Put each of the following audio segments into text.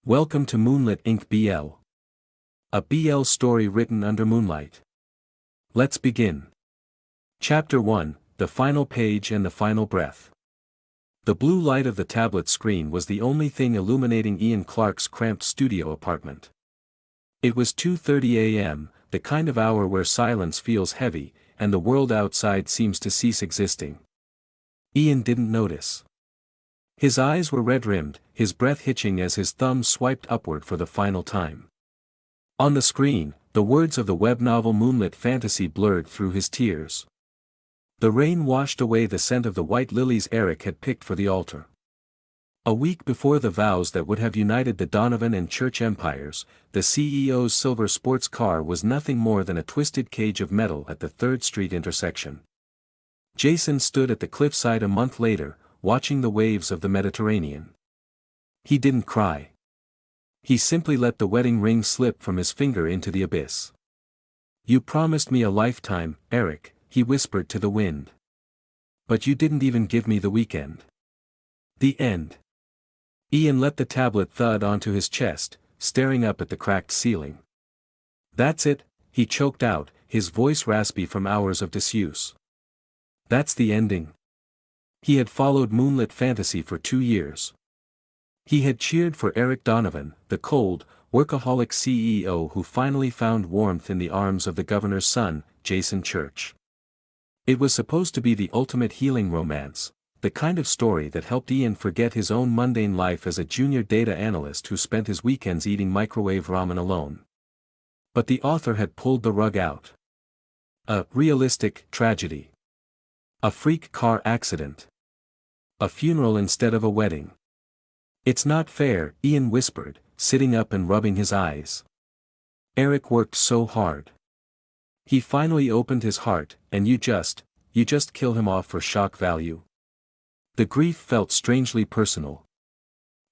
Welcome to Moonlit Inc. BL. A BL story written under moonlight. Let's begin. Chapter 1, The Final Page and the Final Breath. The blue light of the tablet screen was the only thing illuminating Ian Clarke's cramped studio apartment. It was 2:30 a.m., the kind of hour where silence feels heavy, and the world outside seems to cease existing. Ian didn't notice. His eyes were red-rimmed, his breath hitching as his thumb swiped upward for the final time. On the screen, the words of the web novel Moonlit Fantasy blurred through his tears. The rain washed away the scent of the white lilies Eric had picked for the altar. A week before the vows that would have united the Donovan and Church empires, the CEO's silver sports car was nothing more than a twisted cage of metal at the 3rd Street intersection. Jason stood at the cliffside a month later, watching the waves of the Mediterranean. He didn't cry. He simply let the wedding ring slip from his finger into the abyss. "You promised me a lifetime, Eric," he whispered to the wind. "But you didn't even give me the weekend." The end. Ian let the tablet thud onto his chest, staring up at the cracked ceiling. "That's it," he choked out, his voice raspy from hours of disuse. "That's the ending." He had followed Moonlit Fantasy for 2 years. He had cheered for Eric Donovan, the cold, workaholic CEO who finally found warmth in the arms of the governor's son, Jason Church. It was supposed to be the ultimate healing romance, the kind of story that helped Ian forget his own mundane life as a junior data analyst who spent his weekends eating microwave ramen alone. But the author had pulled the rug out. A realistic tragedy. A freak car accident. A funeral instead of a wedding. "It's not fair," Ian whispered, sitting up and rubbing his eyes. "Eric worked so hard. He finally opened his heart, and you just kill him off for shock value." The grief felt strangely personal.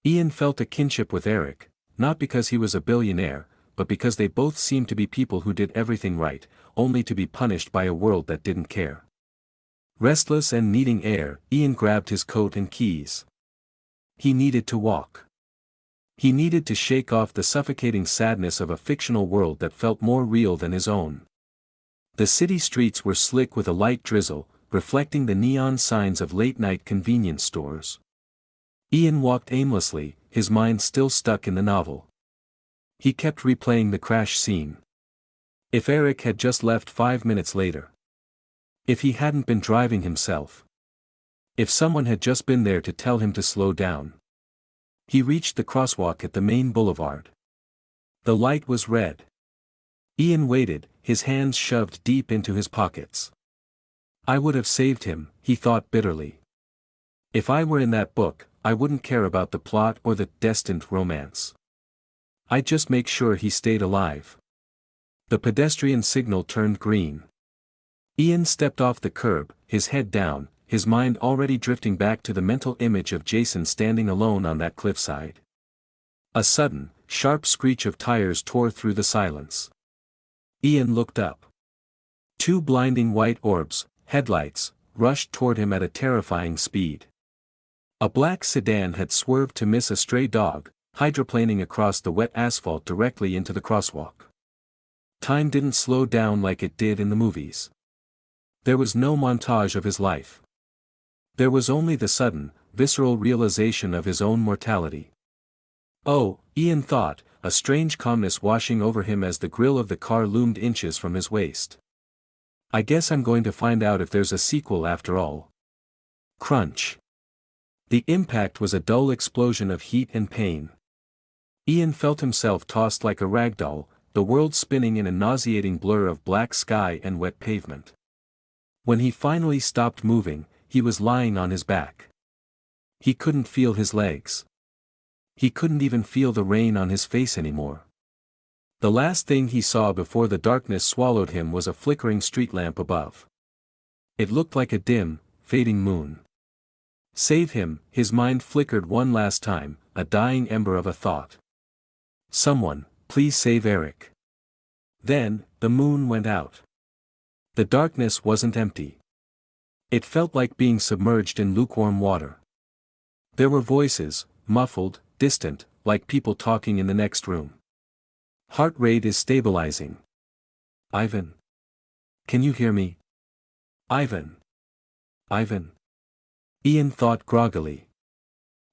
Ian felt a kinship with Eric, not because he was a billionaire, but because they both seemed to be people who did everything right, only to be punished by a world that didn't care. Restless and needing air, Ian grabbed his coat and keys. He needed to walk. He needed to shake off the suffocating sadness of a fictional world that felt more real than his own. The city streets were slick with a light drizzle, reflecting the neon signs of late-night convenience stores. Ian walked aimlessly, his mind still stuck in the novel. He kept replaying the crash scene. If Eric had just left 5 minutes later. If he hadn't been driving himself. If someone had just been there to tell him to slow down. He reached the crosswalk at the main boulevard. The light was red. Ian waited, his hands shoved deep into his pockets. "I would have saved him," he thought bitterly. "If I were in that book, I wouldn't care about the plot or the destined romance. I'd just make sure he stayed alive." The pedestrian signal turned green. Ian stepped off the curb, his head down, his mind already drifting back to the mental image of Jason standing alone on that cliffside. A sudden, sharp screech of tires tore through the silence. Ian looked up. 2 blinding white orbs, headlights, rushed toward him at a terrifying speed. A black sedan had swerved to miss a stray dog, hydroplaning across the wet asphalt directly into the crosswalk. Time didn't slow down like it did in the movies. There was no montage of his life. There was only the sudden, visceral realization of his own mortality. "Oh," Ian thought, a strange calmness washing over him as the grille of the car loomed inches from his waist. "I guess I'm going to find out if there's a sequel after all." Crunch. The impact was a dull explosion of heat and pain. Ian felt himself tossed like a ragdoll, the world spinning in a nauseating blur of black sky and wet pavement. When he finally stopped moving, he was lying on his back. He couldn't feel his legs. He couldn't even feel the rain on his face anymore. The last thing he saw before the darkness swallowed him was a flickering street lamp above. It looked like a dim, fading moon. Save him, his mind flickered one last time, a dying ember of a thought. Someone, please save Eric. Then, the moon went out. The darkness wasn't empty. It felt like being submerged in lukewarm water. There were voices, muffled, distant, like people talking in the next room. Heart rate is stabilizing. Ivan? Can you hear me? Ivan? Ivan? Ian thought groggily.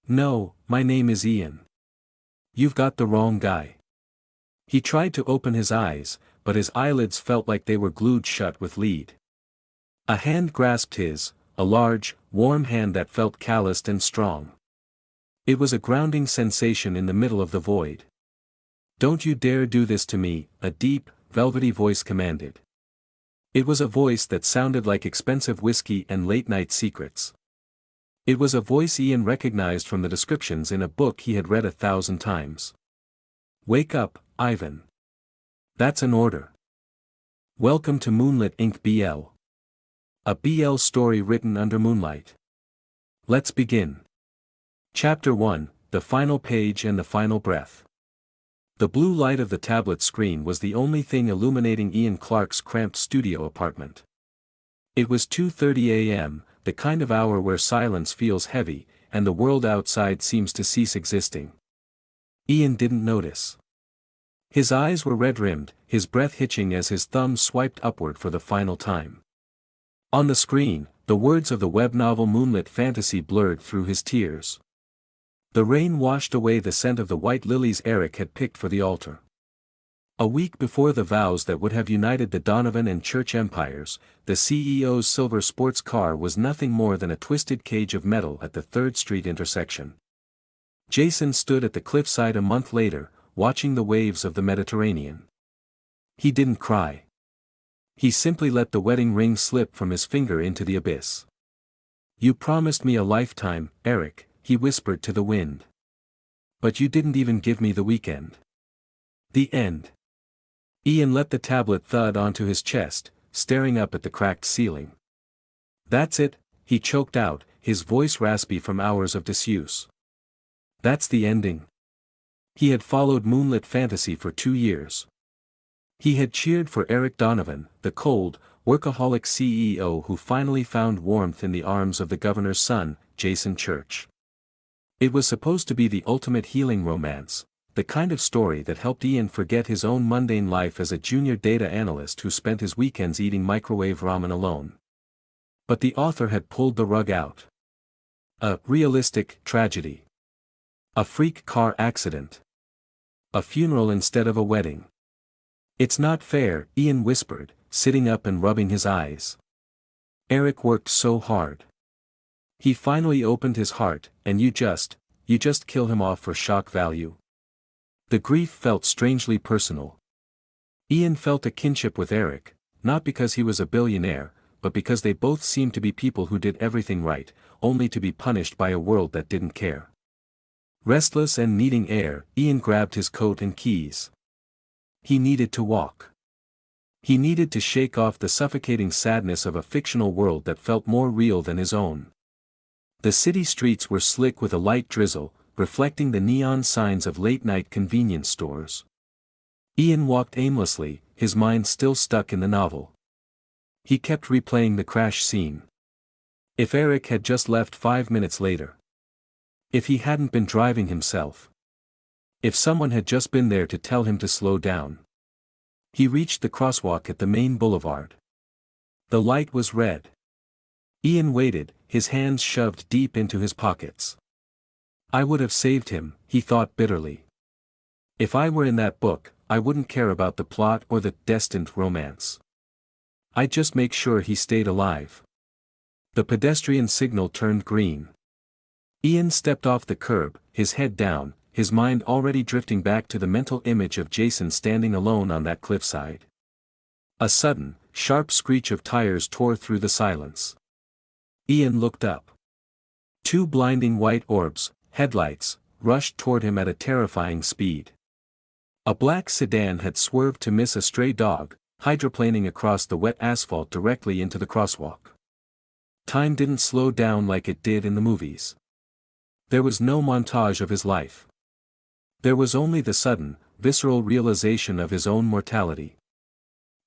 No, my name is Ian. You've got the wrong guy. He tried to open his eyes, but his eyelids felt like they were glued shut with lead. A hand grasped his, a large, warm hand that felt calloused and strong. It was a grounding sensation in the middle of the void. Don't you dare do this to me, a deep, velvety voice commanded. It was a voice that sounded like expensive whiskey and late-night secrets. It was a voice Ian recognized from the descriptions in a book he had read 1,000 times. Wake up, Ivan. That's an order. Welcome to Moonlit Inc. BL. A BL story written under moonlight. Let's begin. Chapter 1, The Final Page and the Final Breath. The blue light of the tablet screen was the only thing illuminating Ian Clarke's cramped studio apartment. It was 2:30 a.m., the kind of hour where silence feels heavy, and the world outside seems to cease existing. Ian didn't notice. His eyes were red-rimmed, his breath hitching as his thumb swiped upward for the final time. On the screen, the words of the web novel Moonlit Fantasy blurred through his tears. The rain washed away the scent of the white lilies Eric had picked for the altar. A week before the vows that would have united the Donovan and Church empires, the CEO's silver sports car was nothing more than a twisted cage of metal at the 3rd Street intersection. Jason stood at the cliffside a month later, watching the waves of the Mediterranean. He didn't cry. He simply let the wedding ring slip from his finger into the abyss. You promised me a lifetime, Eric, he whispered to the wind. But you didn't even give me the weekend. The end. Ian let the tablet thud onto his chest, staring up at the cracked ceiling. That's it, he choked out, his voice raspy from hours of disuse. That's the ending. He had followed Moonlit Fantasy for 2 years. He had cheered for Eric Donovan, the cold, workaholic CEO who finally found warmth in the arms of the governor's son, Jason Church. It was supposed to be the ultimate healing romance, the kind of story that helped Ian forget his own mundane life as a junior data analyst who spent his weekends eating microwave ramen alone. But the author had pulled the rug out. A realistic tragedy. A freak car accident. A funeral instead of a wedding. It's not fair, Ian whispered, sitting up and rubbing his eyes. Eric worked so hard. He finally opened his heart, and you just kill him off for shock value. The grief felt strangely personal. Ian felt a kinship with Eric, not because he was a billionaire, but because they both seemed to be people who did everything right, only to be punished by a world that didn't care. Restless and needing air, Ian grabbed his coat and keys. He needed to walk. He needed to shake off the suffocating sadness of a fictional world that felt more real than his own. The city streets were slick with a light drizzle, reflecting the neon signs of late-night convenience stores. Ian walked aimlessly, his mind still stuck in the novel. He kept replaying the crash scene. If Eric had just left 5 minutes later. If he hadn't been driving himself. If someone had just been there to tell him to slow down. He reached the crosswalk at the main boulevard. The light was red. Ian waited, his hands shoved deep into his pockets. I would have saved him, he thought bitterly. If I were in that book, I wouldn't care about the plot or the destined romance. I'd just make sure he stayed alive. The pedestrian signal turned green. Ian stepped off the curb, his head down, his mind already drifting back to the mental image of Jason standing alone on that cliffside. A sudden, sharp screech of tires tore through the silence. Ian looked up. 2 blinding white orbs, headlights, rushed toward him at a terrifying speed. A black sedan had swerved to miss a stray dog, hydroplaning across the wet asphalt directly into the crosswalk. Time didn't slow down like it did in the movies. There was no montage of his life. There was only the sudden, visceral realization of his own mortality.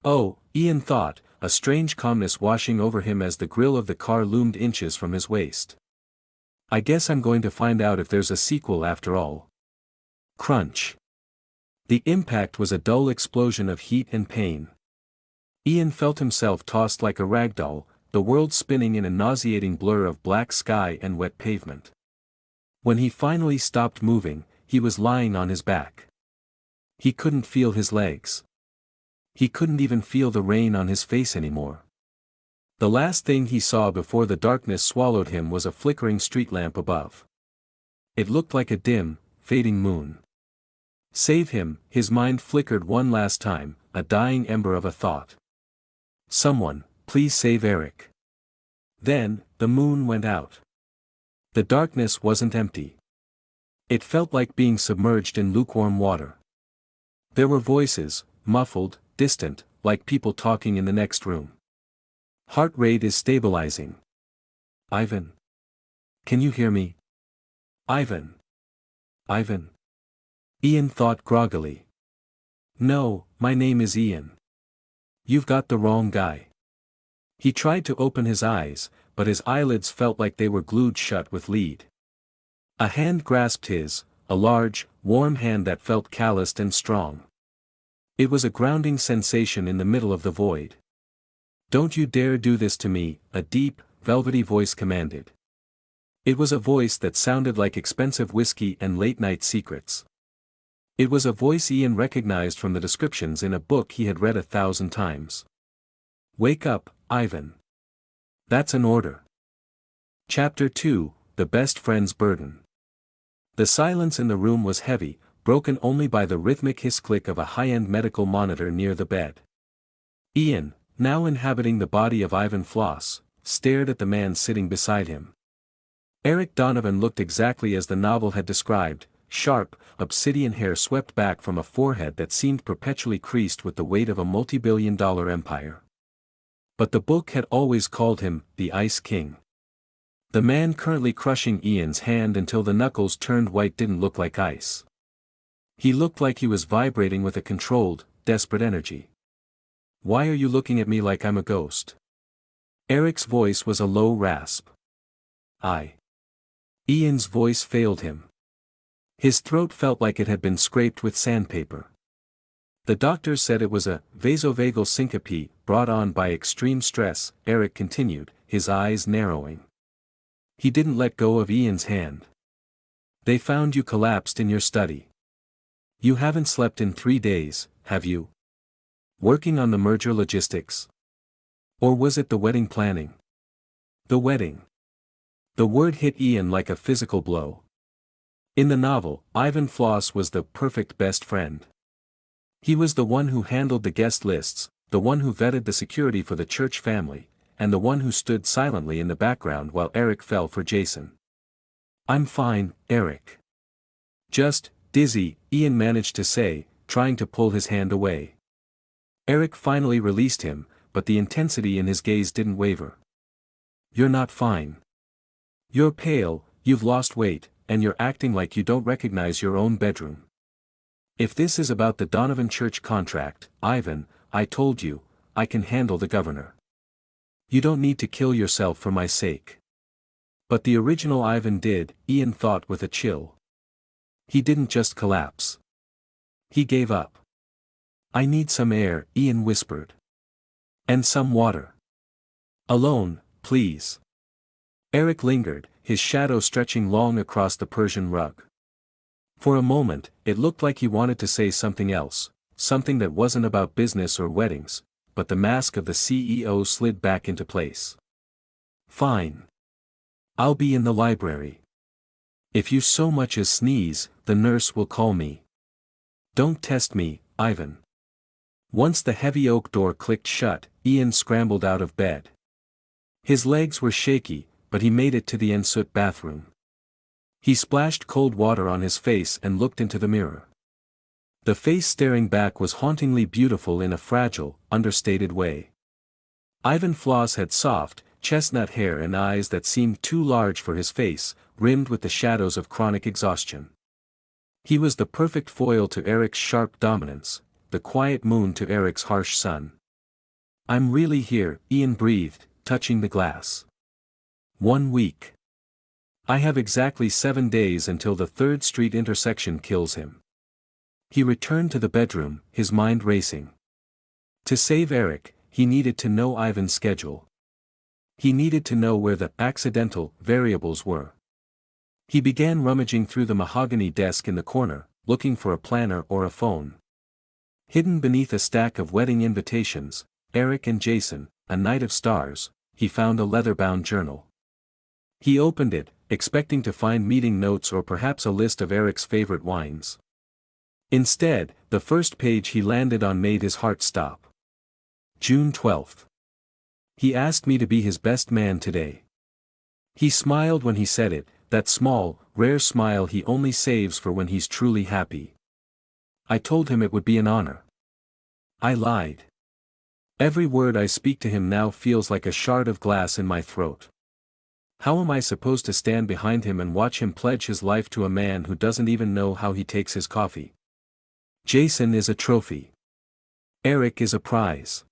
Oh, Ian thought, a strange calmness washing over him as the grille of the car loomed inches from his waist. I guess I'm going to find out if there's a sequel after all. Crunch. The impact was a dull explosion of heat and pain. Ian felt himself tossed like a ragdoll, the world spinning in a nauseating blur of black sky and wet pavement. When he finally stopped moving, he was lying on his back. He couldn't feel his legs. He couldn't even feel the rain on his face anymore. The last thing he saw before the darkness swallowed him was a flickering street lamp above. It looked like a dim, fading moon. Save him, his mind flickered one last time, a dying ember of a thought. Someone, please save Eric. Then, the moon went out. The darkness wasn't empty. It felt like being submerged in lukewarm water. There were voices, muffled, distant, like people talking in the next room. Heart rate is stabilizing. Ivan. Can you hear me? Ivan. Ivan. Ian thought groggily. No, my name is Ian. You've got the wrong guy. He tried to open his eyes, but his eyelids felt like they were glued shut with lead. A hand grasped his, a large, warm hand that felt calloused and strong. It was a grounding sensation in the middle of the void. Don't you dare do this to me, a deep, velvety voice commanded. It was a voice that sounded like expensive whiskey and late-night secrets. It was a voice Ian recognized from the descriptions in a book he had read 1,000 times. Wake up, Ivan. That's an order. Chapter 2, The Best Friend's Burden. The silence in the room was heavy, broken only by the rhythmic hiss-click of a high-end medical monitor near the bed. Ian, now inhabiting the body of Ivan Floss, stared at the man sitting beside him. Eric Donovan looked exactly as the novel had described, sharp, obsidian hair swept back from a forehead that seemed perpetually creased with the weight of a multi-billion-dollar empire. But the book had always called him, the Ice King. The man currently crushing Ian's hand until the knuckles turned white didn't look like ice. He looked like he was vibrating with a controlled, desperate energy. Why are you looking at me like I'm a ghost? Eric's voice was a low rasp. Ian's voice failed him. His throat felt like it had been scraped with sandpaper. The doctor said it was a vasovagal syncope brought on by extreme stress, Eric continued, his eyes narrowing. He didn't let go of Ian's hand. They found you collapsed in your study. You haven't slept in 3 days, have you? Working on the merger logistics? Or was it the wedding planning? The wedding. The word hit Ian like a physical blow. In the novel, Ivan Floss was the perfect best friend. He was the one who handled the guest lists, the one who vetted the security for the church family, and the one who stood silently in the background while Eric fell for Jason. I'm fine, Eric. Just dizzy, Ian managed to say, trying to pull his hand away. Eric finally released him, but the intensity in his gaze didn't waver. You're not fine. You're pale, you've lost weight, and you're acting like you don't recognize your own bedroom. If this is about the Donovan Church contract, Ivan, I told you, I can handle the governor. You don't need to kill yourself for my sake. But the original Ivan did, Ian thought with a chill. He didn't just collapse. He gave up. I need some air, Ian whispered. And some water. Alone, please. Eric lingered, his shadow stretching long across the Persian rug. For a moment, it looked like he wanted to say something else, something that wasn't about business or weddings, but the mask of the CEO slid back into place. Fine. I'll be in the library. If you so much as sneeze, the nurse will call me. Don't test me, Ivan. Once the heavy oak door clicked shut, Ian scrambled out of bed. His legs were shaky, but he made it to the ensuite bathroom. He splashed cold water on his face and looked into the mirror. The face staring back was hauntingly beautiful in a fragile, understated way. Ivan Floss had soft, chestnut hair and eyes that seemed too large for his face, rimmed with the shadows of chronic exhaustion. He was the perfect foil to Eric's sharp dominance, the quiet moon to Eric's harsh sun. I'm really here, Ian breathed, touching the glass. 1 week. I have exactly 7 days until the 3rd Street intersection kills him. He returned to the bedroom, his mind racing. To save Eric, he needed to know Ivan's schedule. He needed to know where the accidental variables were. He began rummaging through the mahogany desk in the corner, looking for a planner or a phone. Hidden beneath a stack of wedding invitations, Eric and Jason, a night of stars, he found a leather-bound journal. He opened it, expecting to find meeting notes or perhaps a list of Eric's favorite wines. Instead, the first page he landed on made his heart stop. June 12th. He asked me to be his best man today. He smiled when he said it, that small, rare smile he only saves for when he's truly happy. I told him it would be an honor. I lied. Every word I speak to him now feels like a shard of glass in my throat. How am I supposed to stand behind him and watch him pledge his life to a man who doesn't even know how he takes his coffee? Jason is a trophy. Eric is a prize.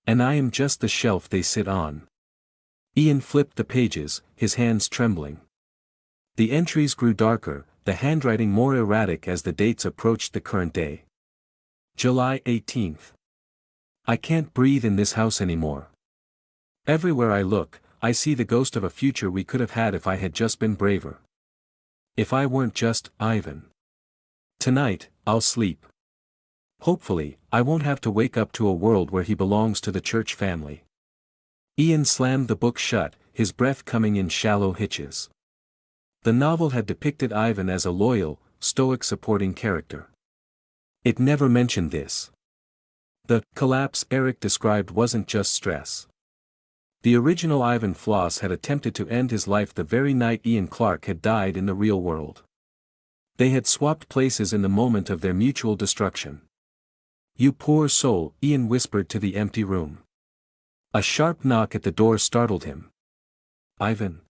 And I am just the shelf they sit on. Ian flipped the pages, his hands trembling. The entries grew darker, the handwriting more erratic as the dates approached the current day. July 18th. I can't breathe in this house anymore. Everywhere I look, I see the ghost of a future we could have had if I had just been braver. If I weren't just Ivan. Tonight, I'll sleep. Hopefully, I won't have to wake up to a world where he belongs to the church family. Ian slammed the book shut, his breath coming in shallow hitches. The novel had depicted Ivan as a loyal, stoic supporting character. It never mentioned this. The collapse Eric described wasn't just stress. The original Ivan Floss had attempted to end his life the very night Ian Clark had died in the real world. They had swapped places in the moment of their mutual destruction. "You poor soul," Ian whispered to the empty room. A sharp knock at the door startled him. "Ivan?"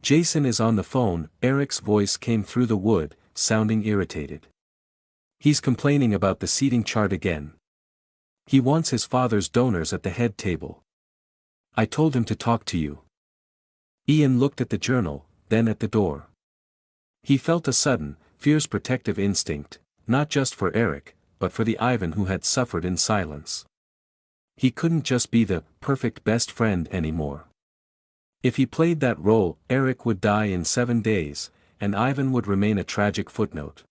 "Jason is on the phone," Eric's voice came through the wood, sounding irritated. "He's complaining about the seating chart again. He wants his father's donors at the head table. I told him to talk to you." Ian looked at the journal, then at the door. He felt a sudden, fierce protective instinct, not just for Eric, but for the Ivan who had suffered in silence. He couldn't just be the perfect best friend anymore. If he played that role, Eric would die in 7 days, and Ivan would remain a tragic footnote.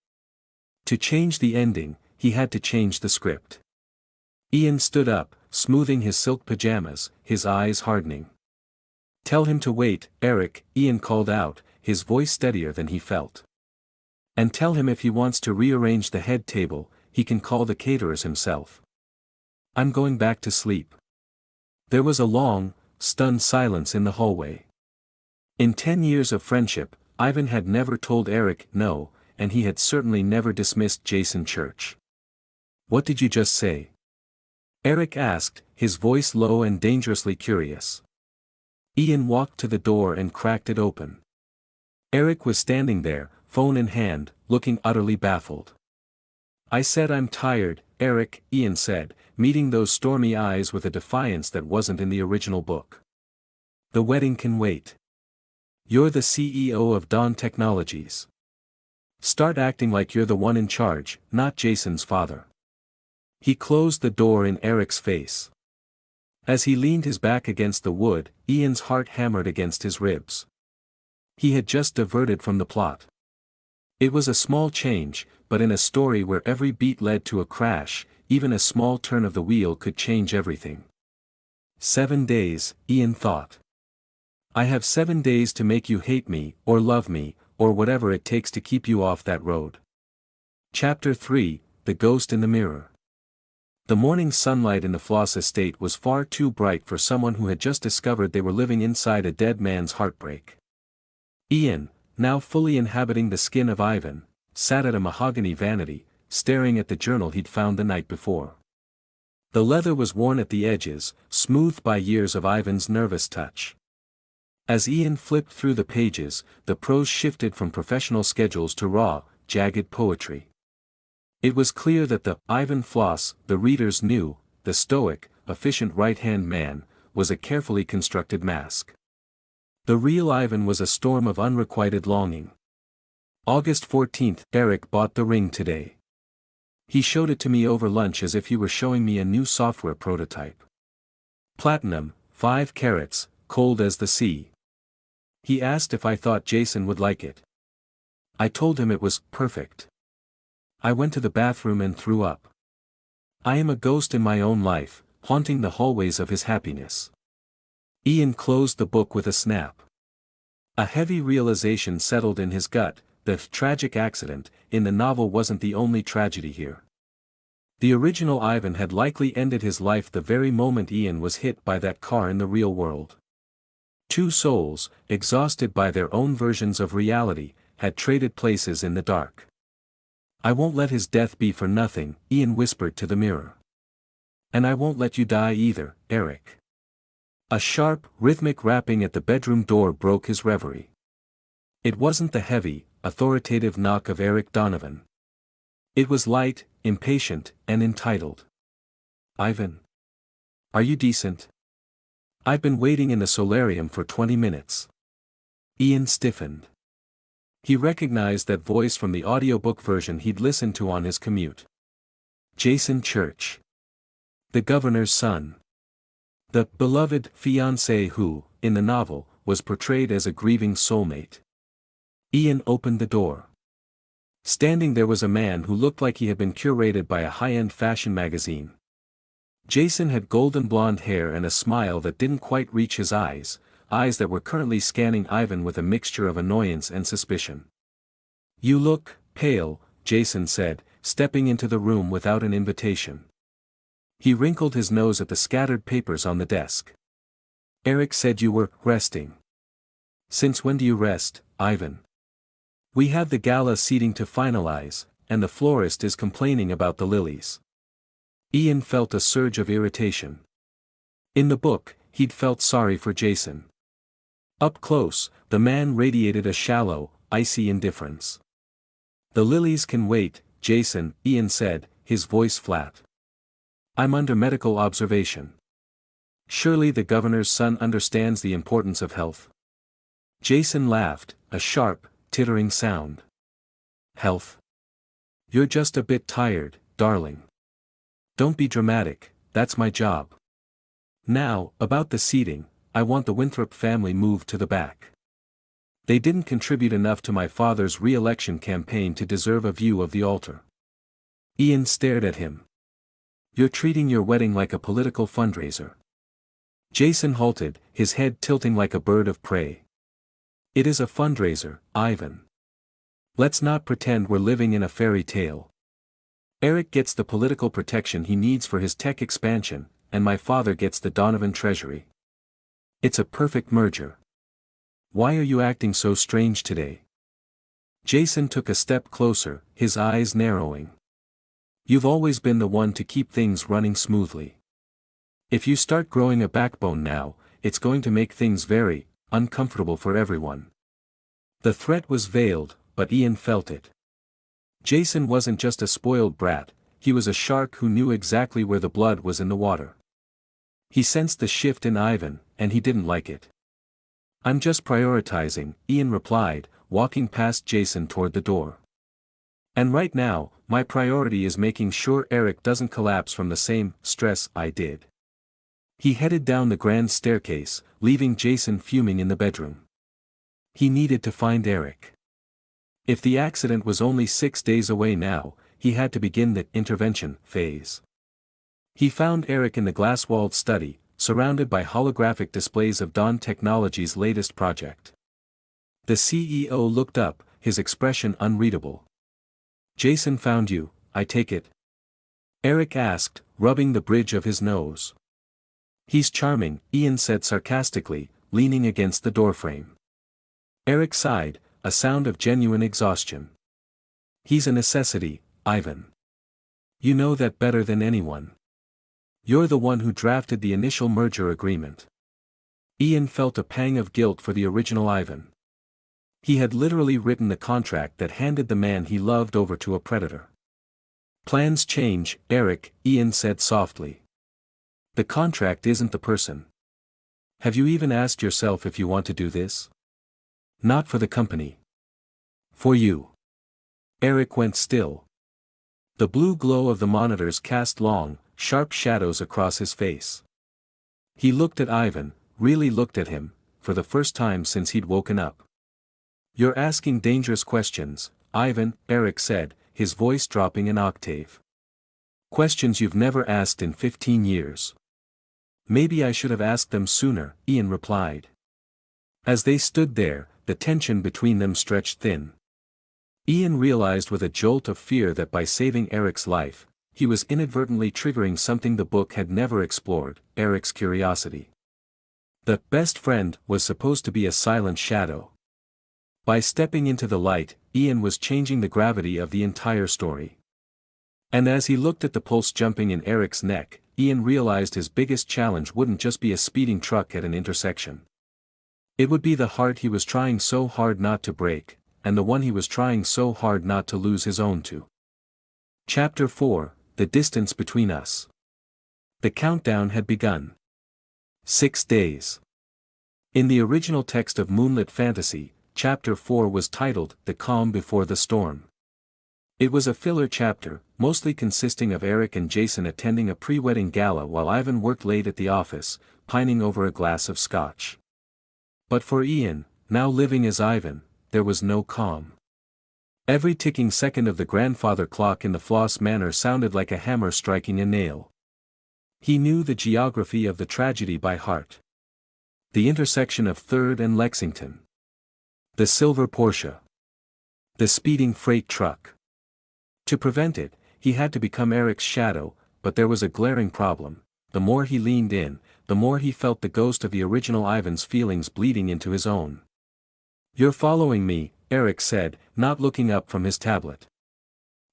To change the ending, he had to change the script. Ian stood up, smoothing his silk pajamas, his eyes hardening. "Tell him to wait, Eric," Ian called out, his voice steadier than he felt. "And tell him if he wants to rearrange the head table, he can call the caterers himself. I'm going back to sleep." There was a long, stunned silence in the hallway. In 10 years of friendship, Ivan had never told Eric no, and he had certainly never dismissed Jason Church. "What did you just say?" Eric asked, his voice low and dangerously curious. Ian walked to the door and cracked it open. Eric was standing there, phone in hand, looking utterly baffled. "I said I'm tired, Eric," Ian said, meeting those stormy eyes with a defiance that wasn't in the original book. "The wedding can wait. You're the CEO of Dawn Technologies. Start acting like you're the one in charge, not Jason's father." He closed the door in Eric's face. As he leaned his back against the wood, Ian's heart hammered against his ribs. He had just diverted from the plot. It was a small change, but in a story where every beat led to a crash, even a small turn of the wheel could change everything. 7 days, Ian thought. I have 7 days to make you hate me, or love me, or whatever it takes to keep you off that road. Chapter 3, The Ghost in the Mirror. The morning sunlight in the Floss estate was far too bright for someone who had just discovered they were living inside a dead man's heartbreak. Ian, now fully inhabiting the skin of Ivan, sat at a mahogany vanity, staring at the journal he'd found the night before. The leather was worn at the edges, smoothed by years of Ivan's nervous touch. As Ian flipped through the pages, the prose shifted from professional schedules to raw, jagged poetry. It was clear that the Ivan Floss the readers knew, the stoic, efficient right-hand man, was a carefully constructed mask. The real Ivan was a storm of unrequited longing. August 14th. Eric bought the ring today. He showed it to me over lunch as if he were showing me a new software prototype. Platinum, 5 carats, cold as the sea. He asked if I thought Jason would like it. I told him it was perfect. I went to the bathroom and threw up. I am a ghost in my own life, haunting the hallways of his happiness. Ian closed the book with a snap. A heavy realization settled in his gut: the tragic accident in the novel wasn't the only tragedy here. The original Ivan had likely ended his life the very moment Ian was hit by that car in the real world. Two souls, exhausted by their own versions of reality, had traded places in the dark. "I won't let his death be for nothing," Ian whispered to the mirror. "And I won't let you die either, Eric." A sharp, rhythmic rapping at the bedroom door broke his reverie. It wasn't the heavy, authoritative knock of Eric Donovan. It was light, impatient, and entitled. "Ivan? Are you decent? I've been waiting in the solarium for 20 minutes. Ian stiffened. He recognized that voice from the audiobook version he'd listened to on his commute. Jason Church. The governor's son. The beloved fiancé who, in the novel, was portrayed as a grieving soulmate. Ian opened the door. Standing there was a man who looked like he had been curated by a high-end fashion magazine. Jason had golden blonde hair and a smile that didn't quite reach his eyes that were currently scanning Ivan with a mixture of annoyance and suspicion. "You look pale," Jason said, stepping into the room without an invitation. He wrinkled his nose at the scattered papers on the desk. "Eric said you were resting." "Since when do you rest, Ivan?" "We have the gala seating to finalize, and the florist is complaining about the lilies." Ian felt a surge of irritation. In the book, he'd felt sorry for Jason. Up close, the man radiated a shallow, icy indifference. "The lilies can wait, Jason," Ian said, his voice flat. "I'm under medical observation." "Surely the governor's son understands the importance of health." Jason laughed, a sharp, tittering sound. "Health? You're just a bit tired, darling. Don't be dramatic, that's my job. Now, about the seating, I want the Winthrop family moved to the back. They didn't contribute enough to my father's re-election campaign to deserve a view of the altar." Ian stared at him. "You're treating your wedding like a political fundraiser." Jason halted, his head tilting like a bird of prey. "It is a fundraiser, Ivan. Let's not pretend we're living in a fairy tale. Eric gets the political protection he needs for his tech expansion, and my father gets the Donovan treasury. It's a perfect merger. Why are you acting so strange today?" Jason took a step closer, his eyes narrowing. "You've always been the one to keep things running smoothly. If you start growing a backbone now, it's going to make things very uncomfortable for everyone." The threat was veiled, but Ian felt it. Jason wasn't just a spoiled brat, he was a shark who knew exactly where the blood was in the water. He sensed the shift in Ivan, and he didn't like it. "I'm just prioritizing," Ian replied, walking past Jason toward the door. "And right now, my priority is making sure Eric doesn't collapse from the same stress I did." He headed down the grand staircase, leaving Jason fuming in the bedroom. He needed to find Eric. If the accident was only 6 days away now, he had to begin the intervention phase. He found Eric in the glass-walled study, surrounded by holographic displays of Dawn Technologies' latest project. The CEO looked up, his expression unreadable. "Jason found you, I take it?" Eric asked, rubbing the bridge of his nose. "He's charming," Ian said sarcastically, leaning against the doorframe. Eric sighed, a sound of genuine exhaustion. "He's a necessity, Ivan. You know that better than anyone. You're the one who drafted the initial merger agreement." Ian felt a pang of guilt for the original Ivan. He had literally written the contract that handed the man he loved over to a predator. "Plans change, Eric," Ian said softly. "The contract isn't the person. Have you even asked yourself if you want to do this? Not for the company. For you." Eric went still. The blue glow of the monitors cast long, sharp shadows across his face. He looked at Ivan, really looked at him, for the first time since he'd woken up. "You're asking dangerous questions, Ivan," Eric said, his voice dropping an octave. "Questions you've never asked in 15 years. Maybe I should have asked them sooner," Ian replied. As they stood there, the tension between them stretched thin. Ian realized with a jolt of fear that by saving Eric's life, he was inadvertently triggering something the book had never explored, Eric's curiosity. The best friend was supposed to be a silent shadow. By stepping into the light, Ian was changing the gravity of the entire story. And as he looked at the pulse jumping in Eric's neck, Ian realized his biggest challenge wouldn't just be a speeding truck at an intersection. It would be the heart he was trying so hard not to break, and the one he was trying so hard not to lose his own to. Chapter 4, The Distance Between Us. The countdown had begun. 6 days. In the original text of Moonlit Fantasy, Chapter 4 was titled The Calm Before the Storm. It was a filler chapter, mostly consisting of Eric and Jason attending a pre-wedding gala while Ivan worked late at the office, pining over a glass of scotch. But for Ian, now living as Ivan, there was no calm. Every ticking second of the grandfather clock in the Floss manor sounded like a hammer striking a nail. He knew the geography of the tragedy by heart. The intersection of 3rd and Lexington. The silver Porsche. The speeding freight truck. To prevent it, he had to become Eric's shadow, but there was a glaring problem. The more he leaned in, the more he felt the ghost of the original Ivan's feelings bleeding into his own. "You're following me," Eric said, not looking up from his tablet.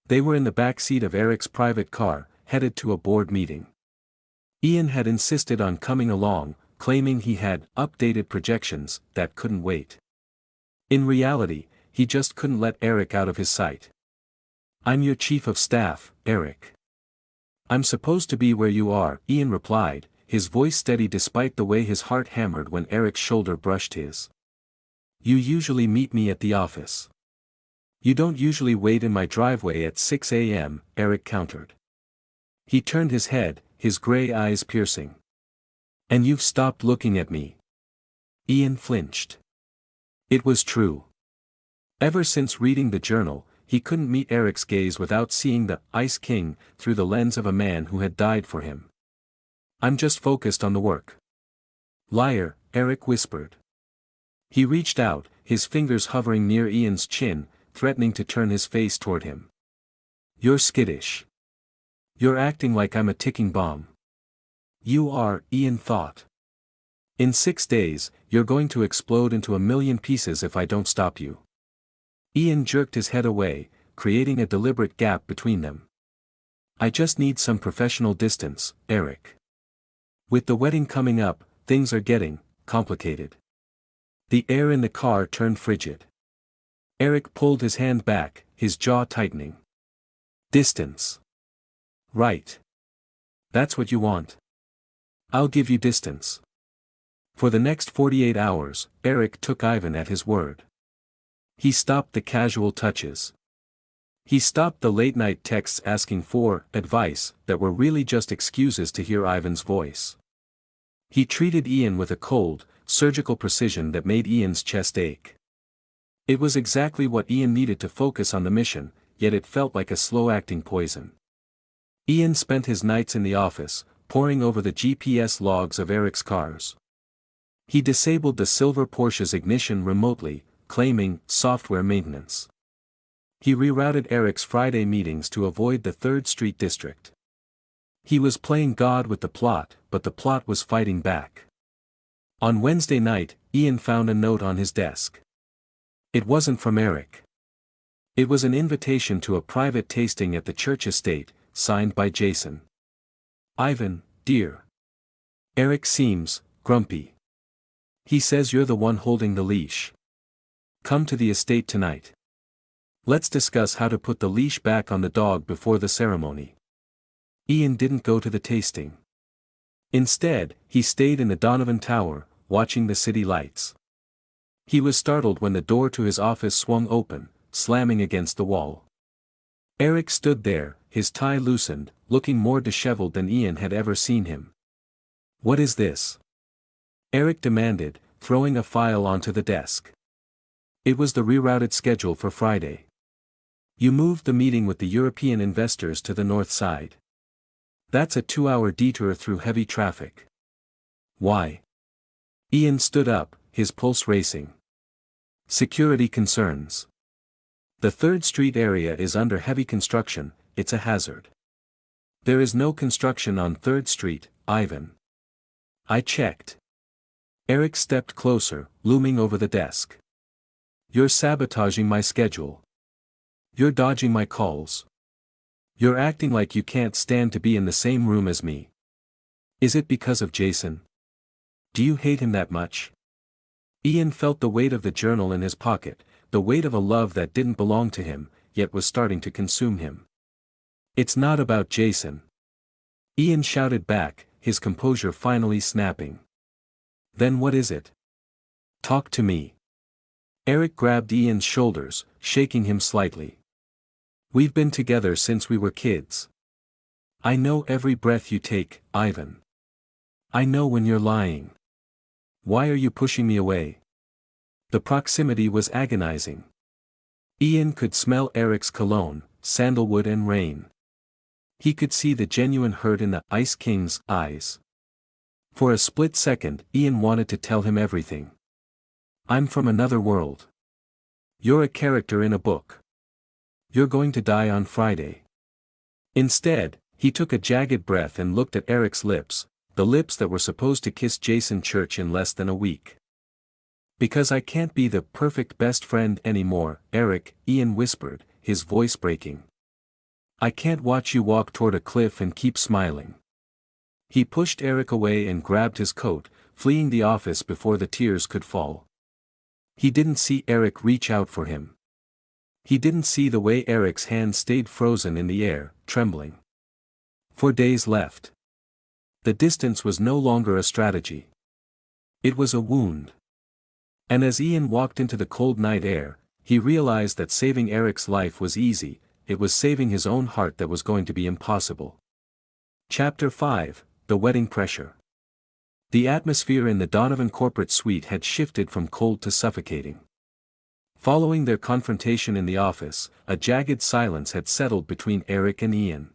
They were in the back seat of Eric's private car, headed to a board meeting. Ian had insisted on coming along, claiming he had updated projections that couldn't wait. In reality, he just couldn't let Eric out of his sight. "I'm your chief of staff, Eric. I'm supposed to be where you are," Ian replied, his voice steady despite the way his heart hammered when Eric's shoulder brushed his. "You usually meet me at the office. You don't usually wait in my driveway at 6 a.m., Eric countered. He turned his head, his gray eyes piercing. "And you've stopped looking at me." Ian flinched. It was true. Ever since reading the journal, he couldn't meet Eric's gaze without seeing the Ice King through the lens of a man who had died for him. "I'm just focused on the work." "Liar," Eric whispered. He reached out, his fingers hovering near Ian's chin, threatening to turn his face toward him. "You're skittish. You're acting like I'm a ticking bomb." "You are," Ian thought. "In 6 days, you're going to explode into a million pieces if I don't stop you." Ian jerked his head away, creating a deliberate gap between them. "I just need some professional distance, Eric. With the wedding coming up, things are getting complicated." The air in the car turned frigid. Eric pulled his hand back, his jaw tightening. "Distance. Right. That's what you want. I'll give you distance." For the next 48 hours, Eric took Ivan at his word. He stopped the casual touches. He stopped the late-night texts asking for advice that were really just excuses to hear Ivan's voice. He treated Ian with a cold, surgical precision that made Ian's chest ache. It was exactly what Ian needed to focus on the mission, yet it felt like a slow-acting poison. Ian spent his nights in the office, poring over the GPS logs of Eric's cars. He disabled the silver Porsche's ignition remotely, claiming software maintenance. He rerouted Eric's Friday meetings to avoid the 3rd Street district. He was playing God with the plot, but the plot was fighting back. On Wednesday night, Ian found a note on his desk. It wasn't from Eric. It was an invitation to a private tasting at the church estate, signed by Jason. "Ivan, dear. Eric seems grumpy. He says you're the one holding the leash. Come to the estate tonight. Let's discuss how to put the leash back on the dog before the ceremony." Ian didn't go to the tasting. Instead, he stayed in the Donovan Tower, watching the city lights. He was startled when the door to his office swung open, slamming against the wall. Eric stood there, his tie loosened, looking more disheveled than Ian had ever seen him. "What is this?" Eric demanded, throwing a file onto the desk. It was the rerouted schedule for Friday. "You moved the meeting with the European investors to the north side. That's a 2-hour detour through heavy traffic." "Why?" Ian stood up, his pulse racing. "Security concerns. The 3rd Street area is under heavy construction, it's a hazard." "There is no construction on 3rd Street, Ivan. I checked." Eric stepped closer, looming over the desk. "You're sabotaging my schedule. You're dodging my calls. You're acting like you can't stand to be in the same room as me. Is it because of Jason? Do you hate him that much?" Ian felt the weight of the journal in his pocket, the weight of a love that didn't belong to him, yet was starting to consume him. "It's not about Jason." Ian shouted back, his composure finally snapping. "Then what is it? Talk to me." Eric grabbed Ian's shoulders, shaking him slightly. "We've been together since we were kids. I know every breath you take, Ivan. I know when you're lying. Why are you pushing me away?" The proximity was agonizing. Ian could smell Eric's cologne, sandalwood and rain. He could see the genuine hurt in the Ice King's eyes. For a split second, Ian wanted to tell him everything. "I'm from another world. You're a character in a book. You're going to die on Friday." Instead, he took a jagged breath and looked at Eric's lips, the lips that were supposed to kiss Jason Church in less than a week. "Because I can't be the perfect best friend anymore, Eric," Ian whispered, his voice breaking. "I can't watch you walk toward a cliff and keep smiling." He pushed Eric away and grabbed his coat, fleeing the office before the tears could fall. He didn't see Eric reach out for him. He didn't see the way Eric's hand stayed frozen in the air, trembling. 4 days left. The distance was no longer a strategy. It was a wound. And as Ian walked into the cold night air, he realized that saving Eric's life was easy, it was saving his own heart that was going to be impossible. Chapter 5, The Wedding Pressure. The atmosphere in the Donovan corporate suite had shifted from cold to suffocating. Following their confrontation in the office, a jagged silence had settled between Eric and Ian.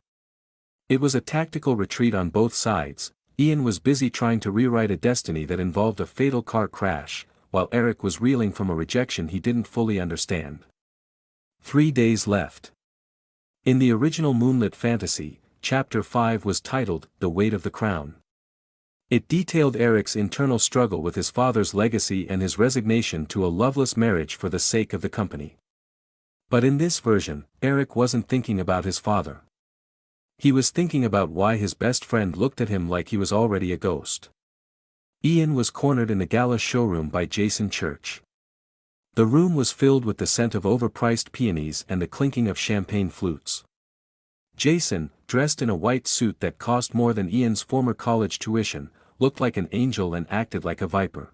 It was a tactical retreat on both sides. Ian was busy trying to rewrite a destiny that involved a fatal car crash, while Eric was reeling from a rejection he didn't fully understand. 3 days left. In the original Moonlit Fantasy, Chapter 5 was titled, The Weight of the Crown. It detailed Eric's internal struggle with his father's legacy and his resignation to a loveless marriage for the sake of the company. But in this version, Eric wasn't thinking about his father. He was thinking about why his best friend looked at him like he was already a ghost. Ian was cornered in the gala showroom by Jason Church. The room was filled with the scent of overpriced peonies and the clinking of champagne flutes. Jason, dressed in a white suit that cost more than Ian's former college tuition, looked like an angel and acted like a viper.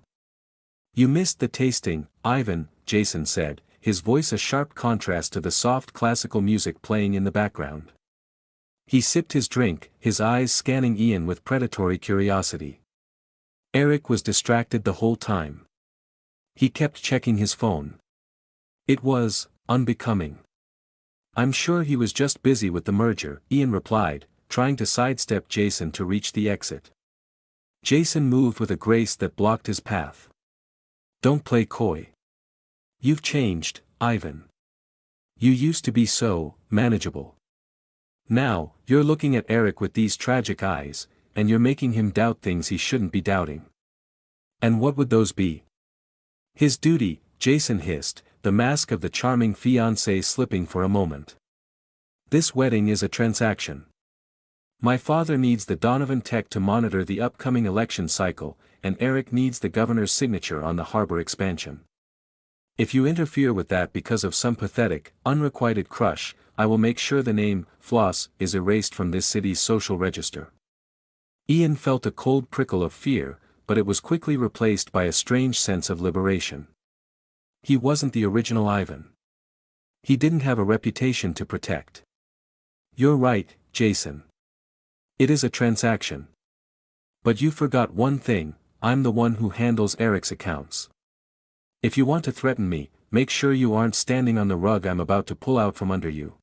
"You missed the tasting, Ivan," Jason said, his voice a sharp contrast to the soft classical music playing in the background. He sipped his drink, his eyes scanning Ian with predatory curiosity. Eric was distracted the whole time. He kept checking his phone. It was unbecoming. "I'm sure he was just busy with the merger," Ian replied, trying to sidestep Jason to reach the exit. Jason moved with a grace that blocked his path. "Don't play coy. You've changed, Ivan. You used to be so manageable. Now, you're looking at Eric with these tragic eyes, and you're making him doubt things he shouldn't be doubting." "And what would those be?" "His duty," Jason hissed, the mask of the charming fiancé slipping for a moment. "This wedding is a transaction. My father needs the Donovan tech to monitor the upcoming election cycle, and Eric needs the governor's signature on the harbor expansion. If you interfere with that because of some pathetic, unrequited crush, I will make sure the name, Floss, is erased from this city's social register." Ian felt a cold prickle of fear, but it was quickly replaced by a strange sense of liberation. He wasn't the original Ivan. He didn't have a reputation to protect. You're right, Jason. It is a transaction. But you forgot one thing, I'm the one who handles Eric's accounts. If you want to threaten me, make sure you aren't standing on the rug I'm about to pull out from under you.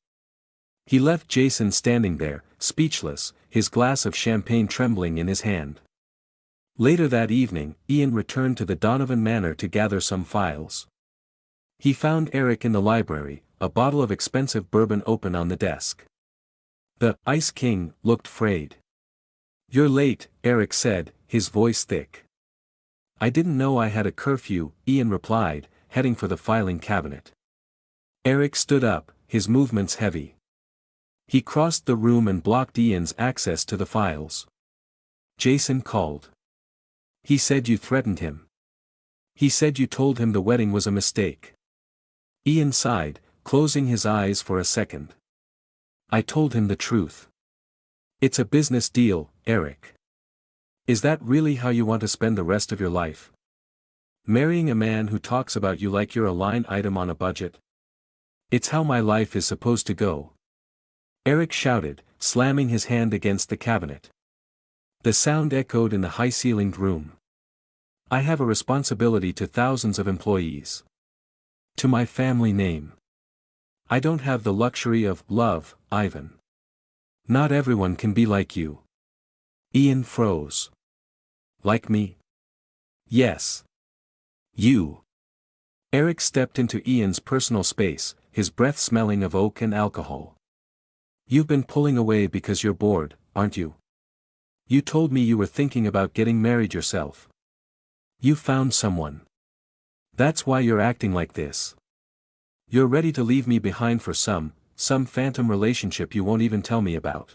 He left Jason standing there, speechless, his glass of champagne trembling in his hand. Later that evening, Ian returned to the Donovan Manor to gather some files. He found Eric in the library, a bottle of expensive bourbon open on the desk. The Ice King looked frayed. "You're late," Eric said, his voice thick. "I didn't know I had a curfew," Ian replied, heading for the filing cabinet. Eric stood up, his movements heavy. He crossed the room and blocked Ian's access to the files. "Jason called. He said you threatened him. He said you told him the wedding was a mistake." Ian sighed, closing his eyes for a second. "I told him the truth. It's a business deal, Eric. Is that really how you want to spend the rest of your life? Marrying a man who talks about you like you're a line item on a budget? It's how my life is supposed to go." Eric shouted, slamming his hand against the cabinet. The sound echoed in the high-ceilinged room. "I have a responsibility to thousands of employees. To my family name. I don't have the luxury of love, Ivan. Not everyone can be like you." Ian froze. "Like me?" "Yes. You." Eric stepped into Ian's personal space, his breath smelling of oak and alcohol. "You've been pulling away because you're bored, aren't you? You told me you were thinking about getting married yourself. You found someone. That's why you're acting like this. You're ready to leave me behind for some phantom relationship you won't even tell me about."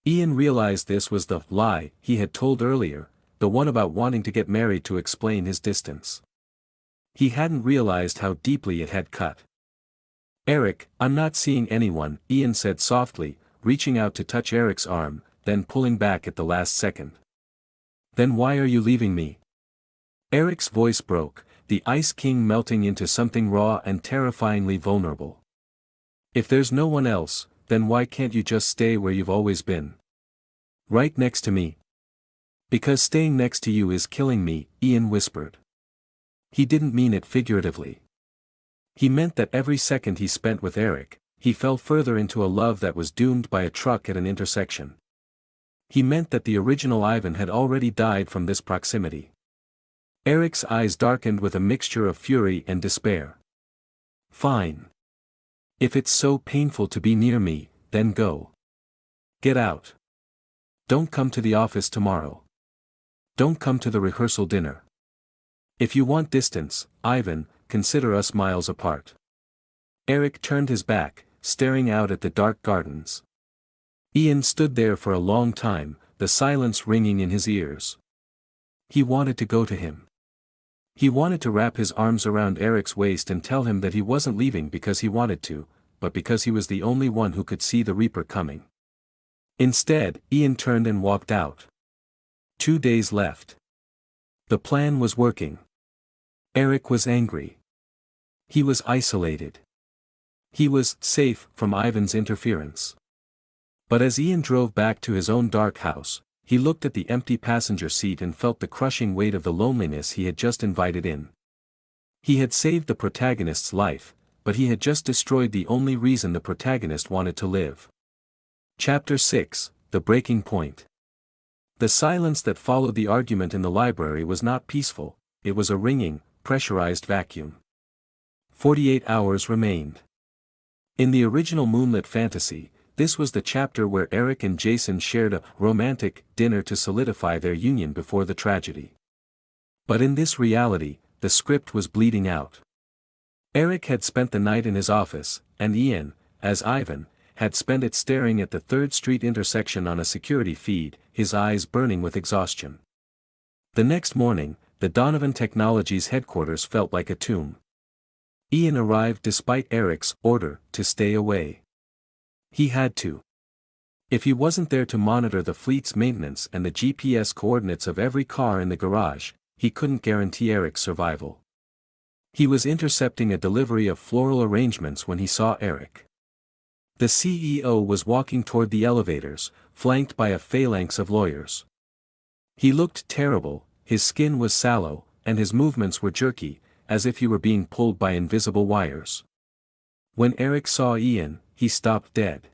Ian realized this was the lie he had told earlier, the one about wanting to get married to explain his distance. He hadn't realized how deeply it had cut. "Eric, I'm not seeing anyone," Ian said softly, reaching out to touch Eric's arm, then pulling back at the last second. "Then why are you leaving me?" Eric's voice broke, the Ice King melting into something raw and terrifyingly vulnerable. "If there's no one else, then why can't you just stay where you've always been? Right next to me?" "Because staying next to you is killing me," Ian whispered. He didn't mean it figuratively. He meant that every second he spent with Eric, he fell further into a love that was doomed by a truck at an intersection. He meant that the original Ivan had already died from this proximity. Eric's eyes darkened with a mixture of fury and despair. "Fine. If it's so painful to be near me, then go. Get out. Don't come to the office tomorrow. Don't come to the rehearsal dinner. If you want distance, Ivan, consider us miles apart." Eric turned his back, staring out at the dark gardens. Ian stood there for a long time, the silence ringing in his ears. He wanted to go to him. He wanted to wrap his arms around Eric's waist and tell him that he wasn't leaving because he wanted to, but because he was the only one who could see the Reaper coming. Instead, Ian turned and walked out. 2 days left. The plan was working. Eric was angry. He was isolated. He was safe from Ivan's interference. But as Ian drove back to his own dark house, he looked at the empty passenger seat and felt the crushing weight of the loneliness he had just invited in. He had saved the protagonist's life, but he had just destroyed the only reason the protagonist wanted to live. Chapter 6, The Breaking Point. The silence that followed the argument in the library was not peaceful, it was a ringing, pressurized vacuum. 48 hours remained. In the original Moonlit Fantasy, this was the chapter where Eric and Jason shared a romantic dinner to solidify their union before the tragedy. But in this reality, the script was bleeding out. Eric had spent the night in his office, and Ian, as Ivan, had spent it staring at the 3rd Street intersection on a security feed, his eyes burning with exhaustion. The next morning, the Donovan Technologies headquarters felt like a tomb. Ian arrived despite Eric's order to stay away. He had to. If he wasn't there to monitor the fleet's maintenance and the GPS coordinates of every car in the garage, he couldn't guarantee Eric's survival. He was intercepting a delivery of floral arrangements when he saw Eric. The CEO was walking toward the elevators, flanked by a phalanx of lawyers. He looked terrible, his skin was sallow, and his movements were jerky, as if he were being pulled by invisible wires. When Eric saw Ian, he stopped dead.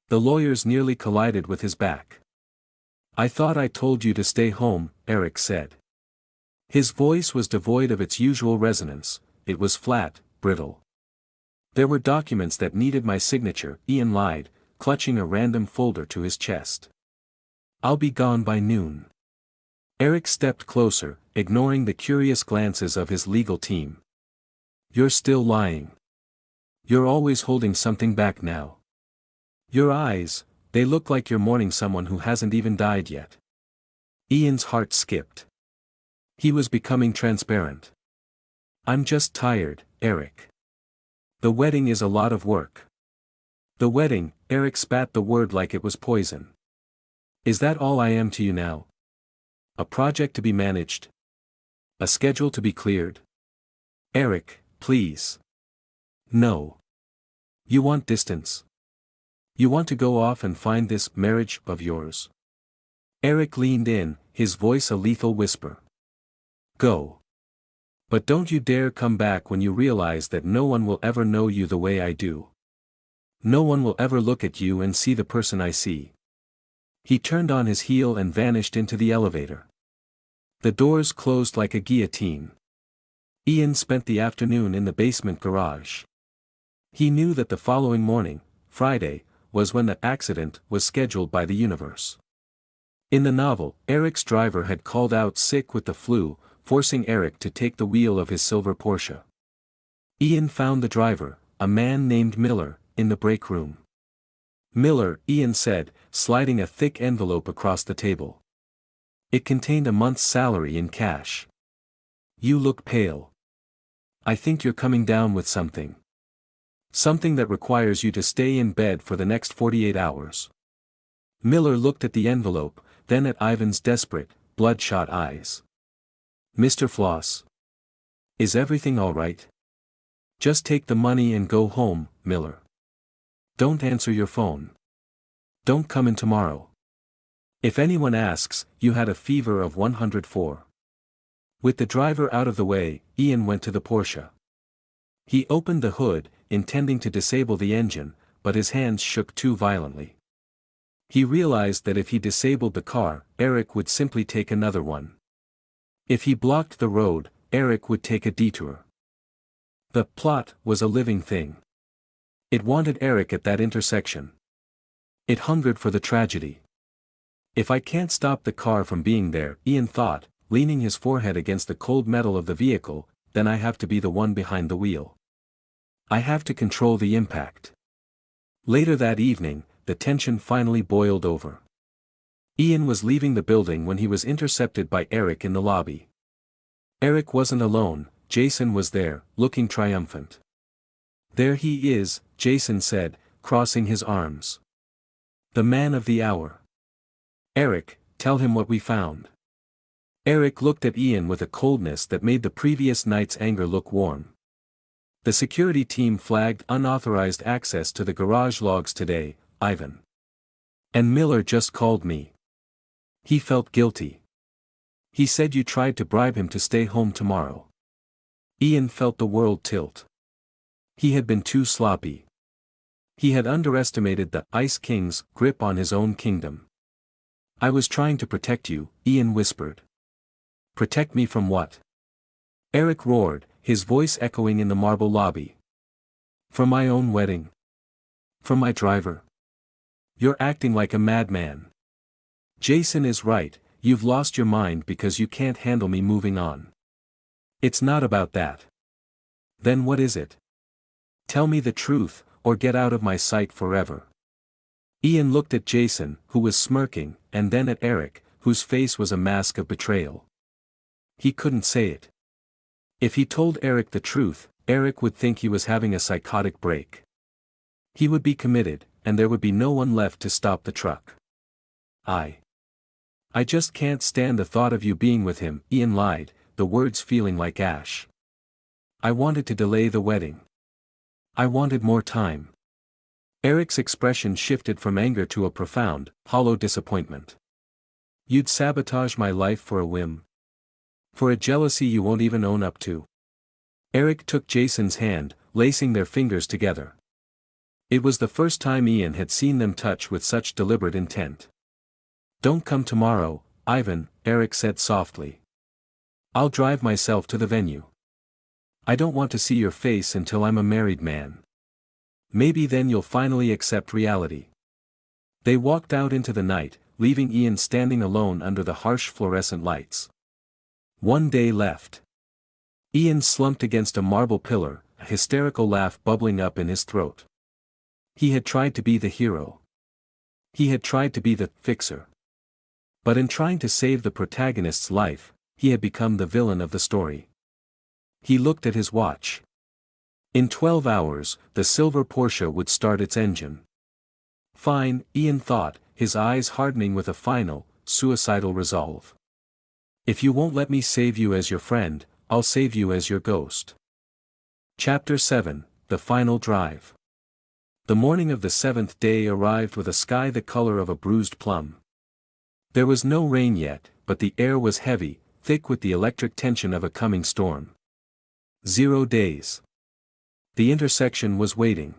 The lawyers nearly collided with his back. "I thought I told you to stay home," Eric said. His voice was devoid of its usual resonance, it was flat, brittle. "There were documents that needed my signature," Ian lied, clutching a random folder to his chest. "I'll be gone by noon." Eric stepped closer, ignoring the curious glances of his legal team. "You're still lying. You're always holding something back now. Your eyes, they look like you're mourning someone who hasn't even died yet." Ian's heart skipped. He was becoming transparent. "I'm just tired, Eric. The wedding is a lot of work." "The wedding," Eric spat the word like it was poison. "Is that all I am to you now? A project to be managed? A schedule to be cleared? Eric, please. No. You want distance. You want to go off and find this marriage of yours." Eric leaned in, his voice a lethal whisper. "Go. But don't you dare come back when you realize that no one will ever know you the way I do. No one will ever look at you and see the person I see." He turned on his heel and vanished into the elevator. The doors closed like a guillotine. Ian spent the afternoon in the basement garage. He knew that the following morning, Friday, was when the accident was scheduled by the universe. In the novel, Eric's driver had called out sick with the flu, forcing Eric to take the wheel of his silver Porsche. Ian found the driver, a man named Miller, in the break room. "Miller," Ian said, sliding a thick envelope across the table. It contained a month's salary in cash. "You look pale. I think you're coming down with something. Something that requires you to stay in bed for the next 48 hours. Miller looked at the envelope, then at Ivan's desperate, bloodshot eyes. "Mr. Floss. Is everything all right? Just take the money and go home, Miller. Don't answer your phone. Don't come in tomorrow. If anyone asks, you had a fever of 104. With the driver out of the way, Ian went to the Porsche. He opened the hood, intending to disable the engine, but his hands shook too violently. He realized that if he disabled the car, Eric would simply take another one. If he blocked the road, Eric would take a detour. The plot was a living thing. It wanted Eric at that intersection. It hungered for the tragedy. "If I can't stop the car from being there," Ian thought, leaning his forehead against the cold metal of the vehicle, "then I have to be the one behind the wheel. I have to control the impact." Later that evening, the tension finally boiled over. Ian was leaving the building when he was intercepted by Eric in the lobby. Eric wasn't alone, Jason was there, looking triumphant. "There he is," Jason said, crossing his arms. "The man of the hour. Eric, tell him what we found." Eric looked at Ian with a coldness that made the previous night's anger look warm. "The security team flagged unauthorized access to the garage logs today, Ivan. And Miller just called me. He felt guilty. He said you tried to bribe him to stay home tomorrow." Ian felt the world tilt. He had been too sloppy. He had underestimated the Ice King's grip on his own kingdom. "I was trying to protect you," Ian whispered. "Protect me from what?" Eric roared, his voice echoing in the marble lobby. "From my own wedding. From my driver. You're acting like a madman. Jason is right, you've lost your mind because you can't handle me moving on. It's not about that. Then what is it? Tell me the truth, or get out of my sight forever." Ian looked at Jason, who was smirking, and then at Eric, whose face was a mask of betrayal. He couldn't say it. If he told Eric the truth, Eric would think he was having a psychotic break. He would be committed, and there would be no one left to stop the truck. I just can't stand the thought of you being with him," Ian lied, the words feeling like ash. "I wanted to delay the wedding. I wanted more time. Eric's expression shifted from anger to a profound, hollow disappointment. You'd sabotage my life for a whim? For a jealousy you won't even own up to? Eric took Jason's hand, lacing their fingers together. It was the first time Ian had seen them touch with such deliberate intent. Don't come tomorrow, Ivan, Eric said softly. I'll drive myself to the venue. I don't want to see your face until I'm a married man. Maybe then you'll finally accept reality. They walked out into the night, leaving Ian standing alone under the harsh fluorescent lights. One day left. Ian slumped against a marble pillar, a hysterical laugh bubbling up in his throat. He had tried to be the hero. He had tried to be the fixer. But in trying to save the protagonist's life, he had become the villain of the story. He looked at his watch. In 12 hours, the silver Porsche would start its engine. Fine, Ian thought, his eyes hardening with a final, suicidal resolve. If you won't let me save you as your friend, I'll save you as your ghost. Chapter 7, The Final Drive. The morning of the 7th day arrived with a sky the color of a bruised plum. There was no rain yet, but the air was heavy, thick with the electric tension of a coming storm. 0 days. The intersection was waiting.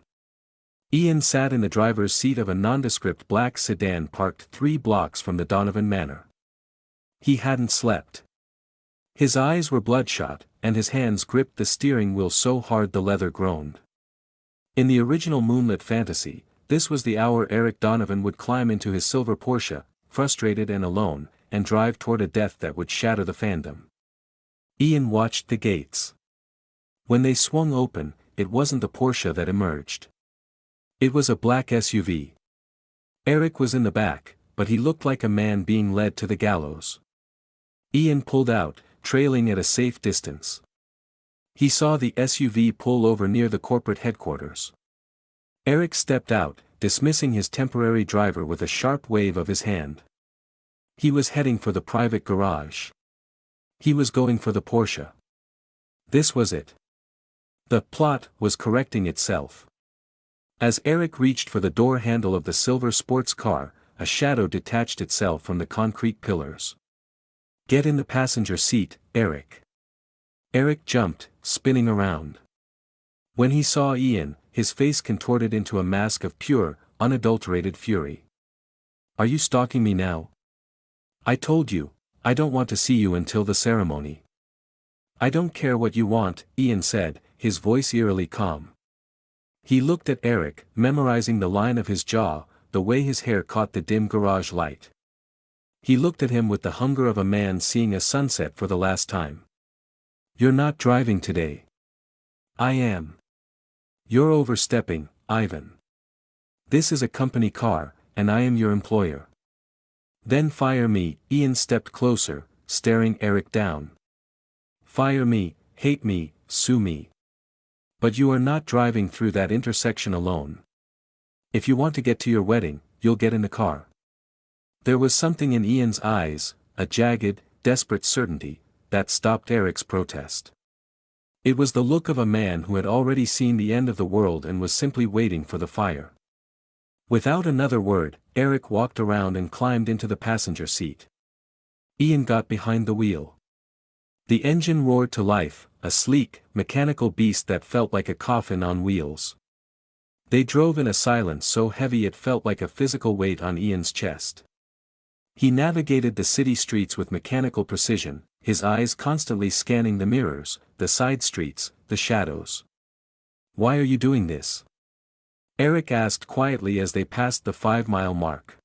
Ian sat in the driver's seat of a nondescript black sedan parked 3 blocks from the Donovan manor. He hadn't slept. His eyes were bloodshot, and his hands gripped the steering wheel so hard the leather groaned. In the original Moonlit Fantasy, this was the hour Eric Donovan would climb into his silver Porsche, frustrated and alone, and drive toward a death that would shatter the fandom. Ian watched the gates. When they swung open, it wasn't the Porsche that emerged. It was a black SUV. Eric was in the back, but he looked like a man being led to the gallows. Ian pulled out, trailing at a safe distance. He saw the SUV pull over near the corporate headquarters. Eric stepped out, dismissing his temporary driver with a sharp wave of his hand. He was heading for the private garage. He was going for the Porsche. This was it. The plot was correcting itself. As Eric reached for the door handle of the silver sports car, a shadow detached itself from the concrete pillars. Get in the passenger seat, Eric. Eric jumped, spinning around. When he saw Ian, his face contorted into a mask of pure, unadulterated fury. Are you stalking me now? I told you, I don't want to see you until the ceremony. I don't care what you want, Ian said, his voice eerily calm. He looked at Eric, memorizing the line of his jaw, the way his hair caught the dim garage light. He looked at him with the hunger of a man seeing a sunset for the last time. You're not driving today. I am. You're overstepping, Ivan. This is a company car, and I am your employer. Then fire me, Ian stepped closer, staring Eric down. Fire me, hate me, sue me. But you are not driving through that intersection alone. If you want to get to your wedding, you'll get in the car. There was something in Ian's eyes, a jagged, desperate certainty, that stopped Eric's protest. It was the look of a man who had already seen the end of the world and was simply waiting for the fire. Without another word, Eric walked around and climbed into the passenger seat. Ian got behind the wheel. The engine roared to life, a sleek, mechanical beast that felt like a coffin on wheels. They drove in a silence so heavy it felt like a physical weight on Ian's chest. He navigated the city streets with mechanical precision, his eyes constantly scanning the mirrors, the side streets, the shadows. Why are you doing this? Eric asked quietly as they passed the 5-mile mark.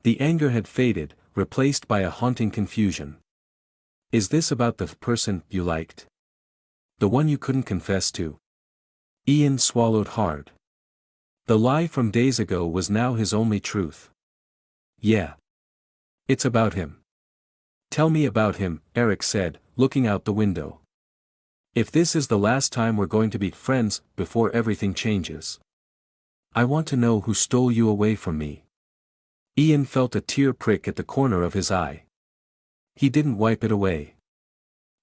The anger had faded, replaced by a haunting confusion. Is this about the person you liked? The one you couldn't confess to? Ian swallowed hard. The lie from days ago was now his only truth. Yeah. It's about him. Tell me about him, Eric said, looking out the window. If this is the last time we're going to be friends, before everything changes. I want to know who stole you away from me. Ian felt a tear prick at the corner of his eye. He didn't wipe it away.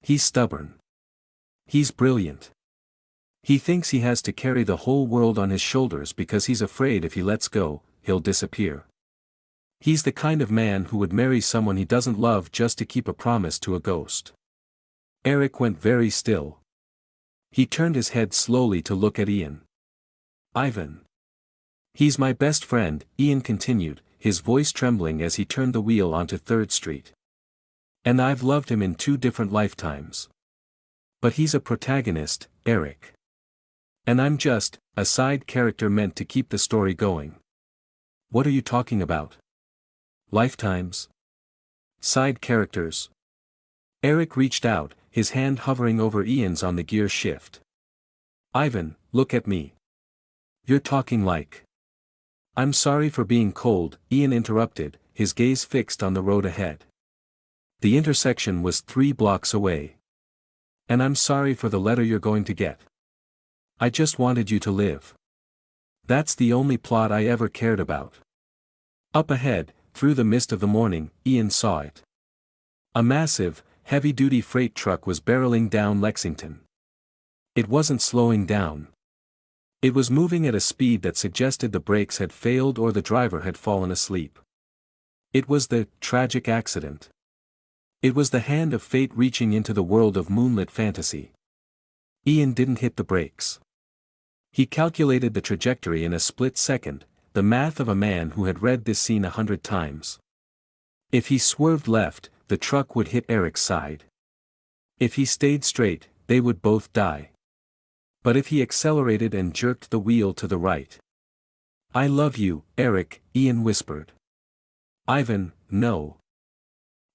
He's stubborn. He's brilliant. He thinks he has to carry the whole world on his shoulders because he's afraid if he lets go, he'll disappear. He's the kind of man who would marry someone he doesn't love just to keep a promise to a ghost. Eric went very still. He turned his head slowly to look at Ian. Ivan. He's my best friend, Ian continued, his voice trembling as he turned the wheel onto 3rd Street. And I've loved him in 2 different lifetimes. But he's a protagonist, Eric. And I'm just a side character meant to keep the story going. What are you talking about? Lifetimes? Side characters? Eric reached out, his hand hovering over Ian's on the gear shift. Ivan, look at me. You're talking like. I'm sorry for being cold, Ian interrupted, his gaze fixed on the road ahead. The intersection was 3 blocks away. And I'm sorry for the letter you're going to get. I just wanted you to live. That's the only plot I ever cared about. Up ahead, through the mist of the morning, Ian saw it. A massive, heavy-duty freight truck was barreling down Lexington. It wasn't slowing down. It was moving at a speed that suggested the brakes had failed or the driver had fallen asleep. It was the tragic accident. It was the hand of fate reaching into the world of Moonlit Fantasy. Ian didn't hit the brakes. He calculated the trajectory in a split second, the math of a man who had read this scene 100 times. If he swerved left, the truck would hit Eric's side. If he stayed straight, they would both die. But if he accelerated and jerked the wheel to the right. I love you, Eric, Ian whispered. Ivan, no.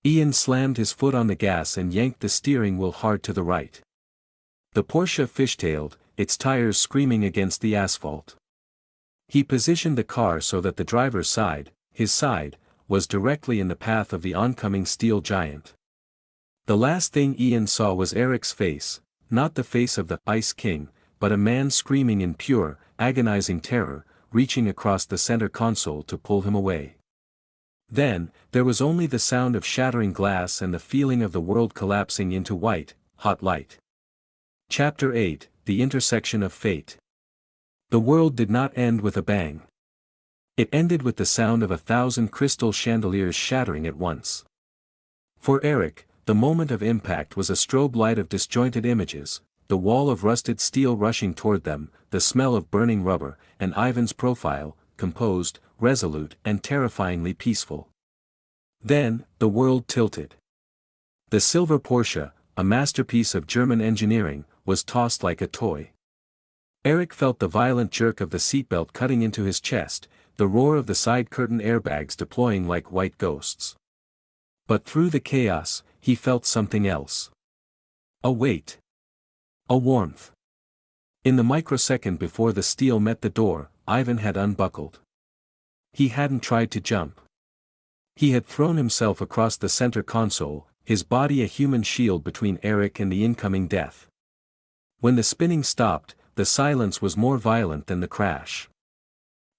Ian slammed his foot on the gas and yanked the steering wheel hard to the right. The Porsche fishtailed, its tires screaming against the asphalt. He positioned the car so that the driver's side, his side, was directly in the path of the oncoming steel giant. The last thing Ian saw was Eric's face, not the face of the Ice King, but a man screaming in pure, agonizing terror, reaching across the center console to pull him away. Then, there was only the sound of shattering glass and the feeling of the world collapsing into white, hot light. Chapter 8, The Intersection of Fate. The world did not end with a bang. It ended with the sound of 1,000 crystal chandeliers shattering at once. For Eric, the moment of impact was a strobe light of disjointed images, the wall of rusted steel rushing toward them, the smell of burning rubber, and Ivan's profile, composed, resolute and terrifyingly peaceful. Then, the world tilted. The silver Porsche, a masterpiece of German engineering, was tossed like a toy. Eric felt the violent jerk of the seatbelt cutting into his chest, the roar of the side curtain airbags deploying like white ghosts. But through the chaos, he felt something else. A weight. A warmth. In the microsecond before the steel met the door, Ivan had unbuckled. He hadn't tried to jump. He had thrown himself across the center console, his body a human shield between Eric and the incoming death. When the spinning stopped, the silence was more violent than the crash.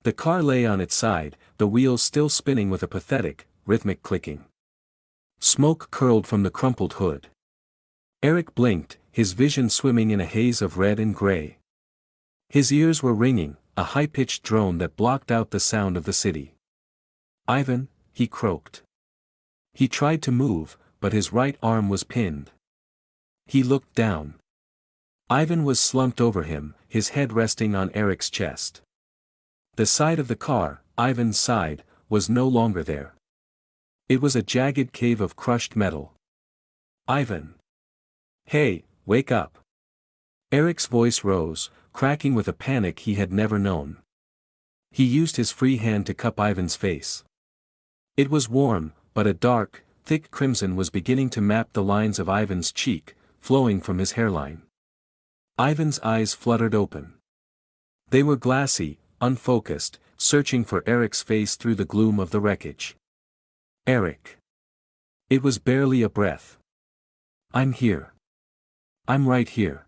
The car lay on its side, the wheels still spinning with a pathetic, rhythmic clicking. Smoke curled from the crumpled hood. Eric blinked, his vision swimming in a haze of red and gray. His ears were ringing, a high-pitched drone that blocked out the sound of the city. Ivan, he croaked. He tried to move, but his right arm was pinned. He looked down. Ivan was slumped over him, his head resting on Eric's chest. The side of the car, Ivan's side, was no longer there. It was a jagged cave of crushed metal. Ivan. Hey, wake up. Eric's voice rose, cracking with a panic he had never known. He used his free hand to cup Ivan's face. It was warm, but a dark, thick crimson was beginning to map the lines of Ivan's cheek, flowing from his hairline. Ivan's eyes fluttered open. They were glassy, unfocused, searching for Eric's face through the gloom of the wreckage. Eric. It was barely a breath. I'm here. I'm right here.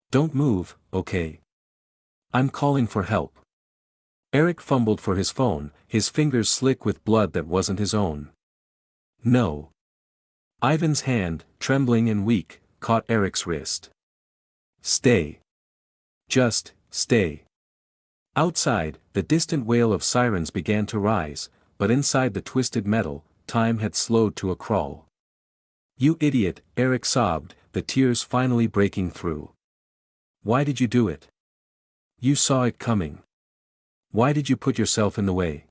Don't move, okay? I'm calling for help. Eric fumbled for his phone, his fingers slick with blood that wasn't his own. No. Ivan's hand, trembling and weak, caught Eric's wrist. Stay. Just, stay. Outside, the distant wail of sirens began to rise, but inside the twisted metal, time had slowed to a crawl. You idiot, Eric sobbed, the tears finally breaking through. Why did you do it? You saw it coming. Why did you put yourself in the way?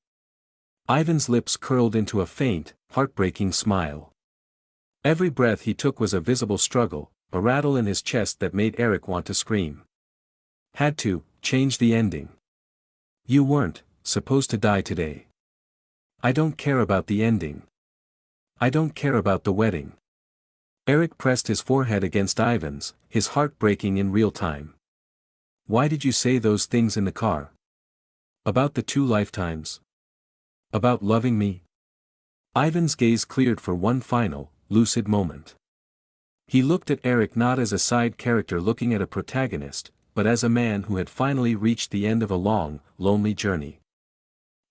Ivan's lips curled into a faint, heartbreaking smile. Every breath he took was a visible struggle, a rattle in his chest that made Eric want to scream. Had to, change the ending. You weren't supposed to die today. I don't care about the ending. I don't care about the wedding. Eric pressed his forehead against Ivan's, his heart breaking in real time. Why did you say those things in the car? About the 2 lifetimes? About loving me? Ivan's gaze cleared for one final, lucid moment. He looked at Eric not as a side character looking at a protagonist, but as a man who had finally reached the end of a long, lonely journey.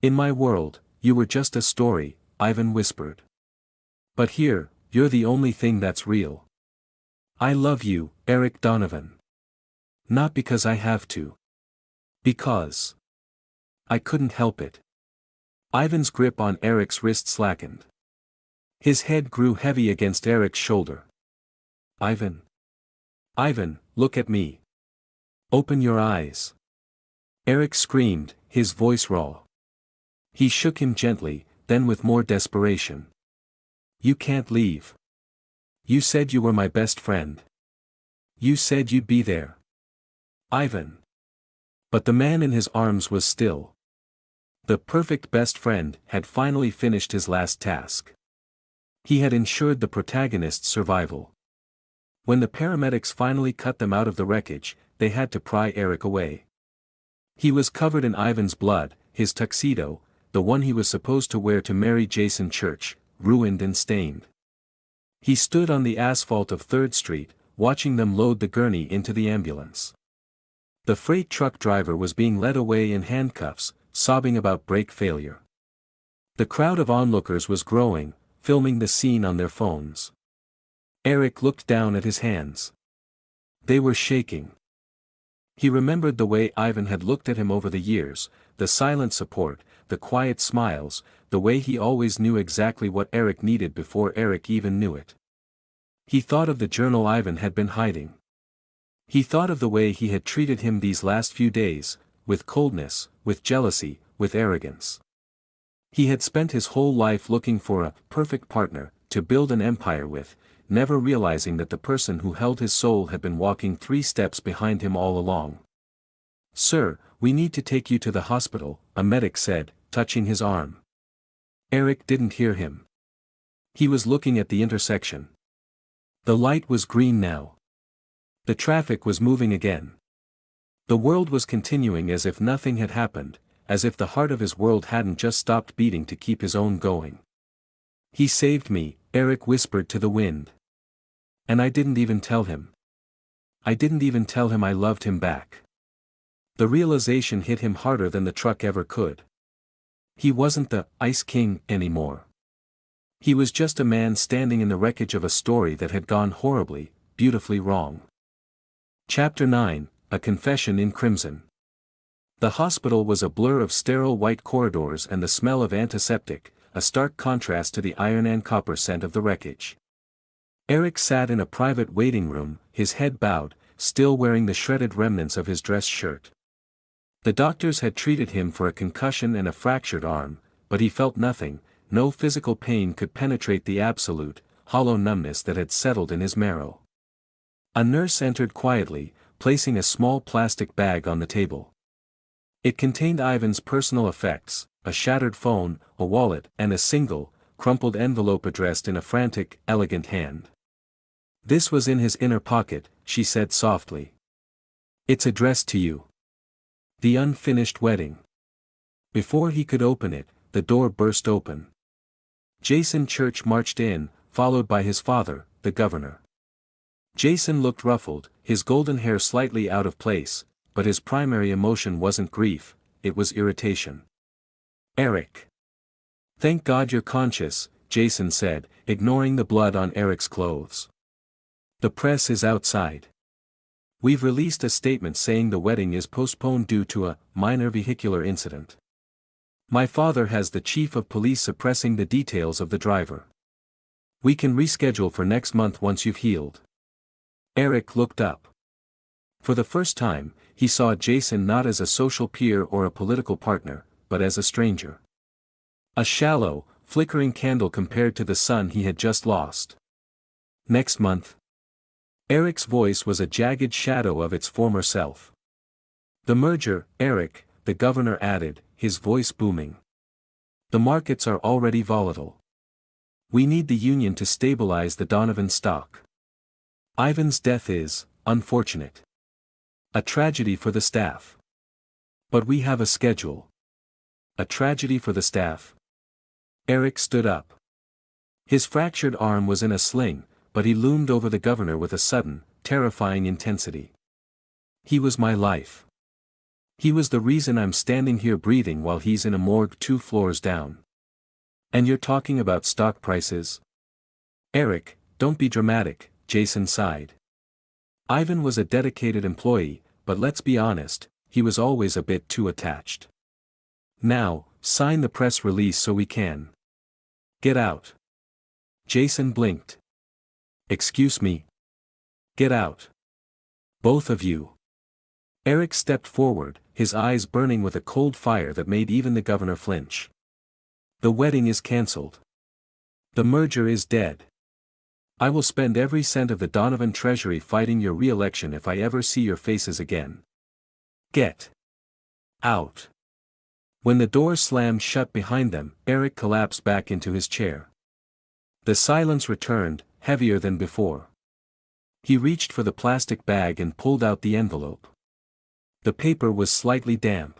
In my world, you were just a story, Ivan whispered. But here, you're the only thing that's real. I love you, Eric Donovan. Not because I have to. Because I couldn't help it. Ivan's grip on Eric's wrist slackened. His head grew heavy against Eric's shoulder. Ivan. Ivan, look at me. Open your eyes. Eric screamed, his voice raw. He shook him gently, then with more desperation. You can't leave. You said you were my best friend. You said you'd be there. Ivan. But the man in his arms was still. The perfect best friend had finally finished his last task. He had ensured the protagonist's survival. When the paramedics finally cut them out of the wreckage, they had to pry Eric away. He was covered in Ivan's blood, his tuxedo, the one he was supposed to wear to marry Jason Church, ruined and stained. He stood on the asphalt of 3rd Street, watching them load the gurney into the ambulance. The freight truck driver was being led away in handcuffs, sobbing about brake failure. The crowd of onlookers was growing, filming the scene on their phones. Eric looked down at his hands. They were shaking. He remembered the way Ivan had looked at him over the years, the silent support, the quiet smiles, the way he always knew exactly what Eric needed before Eric even knew it. He thought of the journal Ivan had been hiding. He thought of the way he had treated him these last few days, with coldness, with jealousy, with arrogance. He had spent his whole life looking for a perfect partner, to build an empire with, never realizing that the person who held his soul had been walking 3 steps behind him all along. Sir, we need to take you to the hospital, a medic said, touching his arm. Eric didn't hear him. He was looking at the intersection. The light was green now. The traffic was moving again. The world was continuing as if nothing had happened, as if the heart of his world hadn't just stopped beating to keep his own going. He saved me, Eric whispered to the wind. And I didn't even tell him. I didn't even tell him I loved him back. The realization hit him harder than the truck ever could. He wasn't the Ice King anymore. He was just a man standing in the wreckage of a story that had gone horribly, beautifully wrong. Chapter 9, A Confession in Crimson. The hospital was a blur of sterile white corridors and the smell of antiseptic, a stark contrast to the iron and copper scent of the wreckage. Eric sat in a private waiting room, his head bowed, still wearing the shredded remnants of his dress shirt. The doctors had treated him for a concussion and a fractured arm, but he felt nothing, no physical pain could penetrate the absolute, hollow numbness that had settled in his marrow. A nurse entered quietly, placing a small plastic bag on the table. It contained Ivan's personal effects, a shattered phone, a wallet, and a single, crumpled envelope addressed in a frantic, elegant hand. This was in his inner pocket, she said softly. It's addressed to you. The unfinished wedding. Before he could open it, the door burst open. Jason Church marched in, followed by his father, the governor. Jason looked ruffled, his golden hair slightly out of place, but his primary emotion wasn't grief, it was irritation. Eric. Thank God you're conscious, Jason said, ignoring the blood on Eric's clothes. The press is outside. We've released a statement saying the wedding is postponed due to a minor vehicular incident. My father has the chief of police suppressing the details of the driver. We can reschedule for next month once you've healed. Eric looked up. For the first time, he saw Jason not as a social peer or a political partner, but as a stranger. A shallow, flickering candle compared to the sun he had just lost. Next month? Eric's voice was a jagged shadow of its former self. The merger, Eric, the governor added, his voice booming. The markets are already volatile. We need the union to stabilize the Donovan stock. Ivan's death is, unfortunate. A tragedy for the staff. But we have a schedule. A tragedy for the staff. Eric stood up. His fractured arm was in a sling, but he loomed over the governor with a sudden, terrifying intensity. He was my life. He was the reason I'm standing here breathing while he's in a morgue 2 floors down. And you're talking about stock prices? Eric, don't be dramatic, Jason sighed. Ivan was a dedicated employee, but let's be honest, he was always a bit too attached. Now, sign the press release so we can. Get out. Jason blinked. Excuse me. Get out. Both of you. Eric stepped forward, his eyes burning with a cold fire that made even the governor flinch. The wedding is cancelled. The merger is dead. I will spend every cent of the Donovan treasury fighting your re-election if I ever see your faces again. Get out. When the door slammed shut behind them, Eric collapsed back into his chair. The silence returned, heavier than before. He reached for the plastic bag and pulled out the envelope. The paper was slightly damp.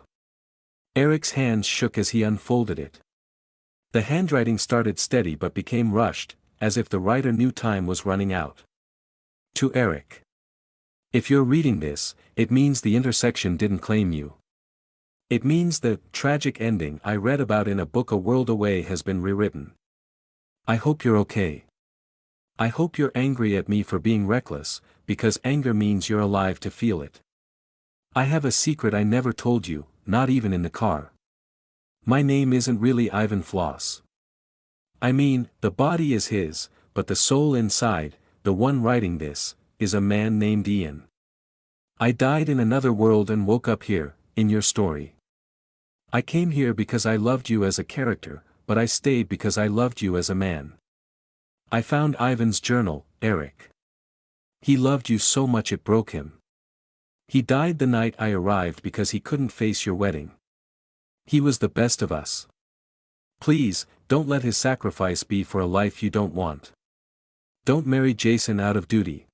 Eric's hands shook as he unfolded it. The handwriting started steady but became rushed, as if the writer knew time was running out. To Eric. If you're reading this, it means the intersection didn't claim you. It means the tragic ending I read about in a book a world away has been rewritten. I hope you're okay. I hope you're angry at me for being reckless, because anger means you're alive to feel it. I have a secret I never told you, not even in the car. My name isn't really Ivan Floss. I mean, the body is his, but the soul inside, the one writing this, is a man named Ian. I died in another world and woke up here, in your story. I came here because I loved you as a character, but I stayed because I loved you as a man. I found Ivan's journal, Eric. He loved you so much it broke him. He died the night I arrived because he couldn't face your wedding. He was the best of us. Please, don't let his sacrifice be for a life you don't want. Don't marry Jason out of duty.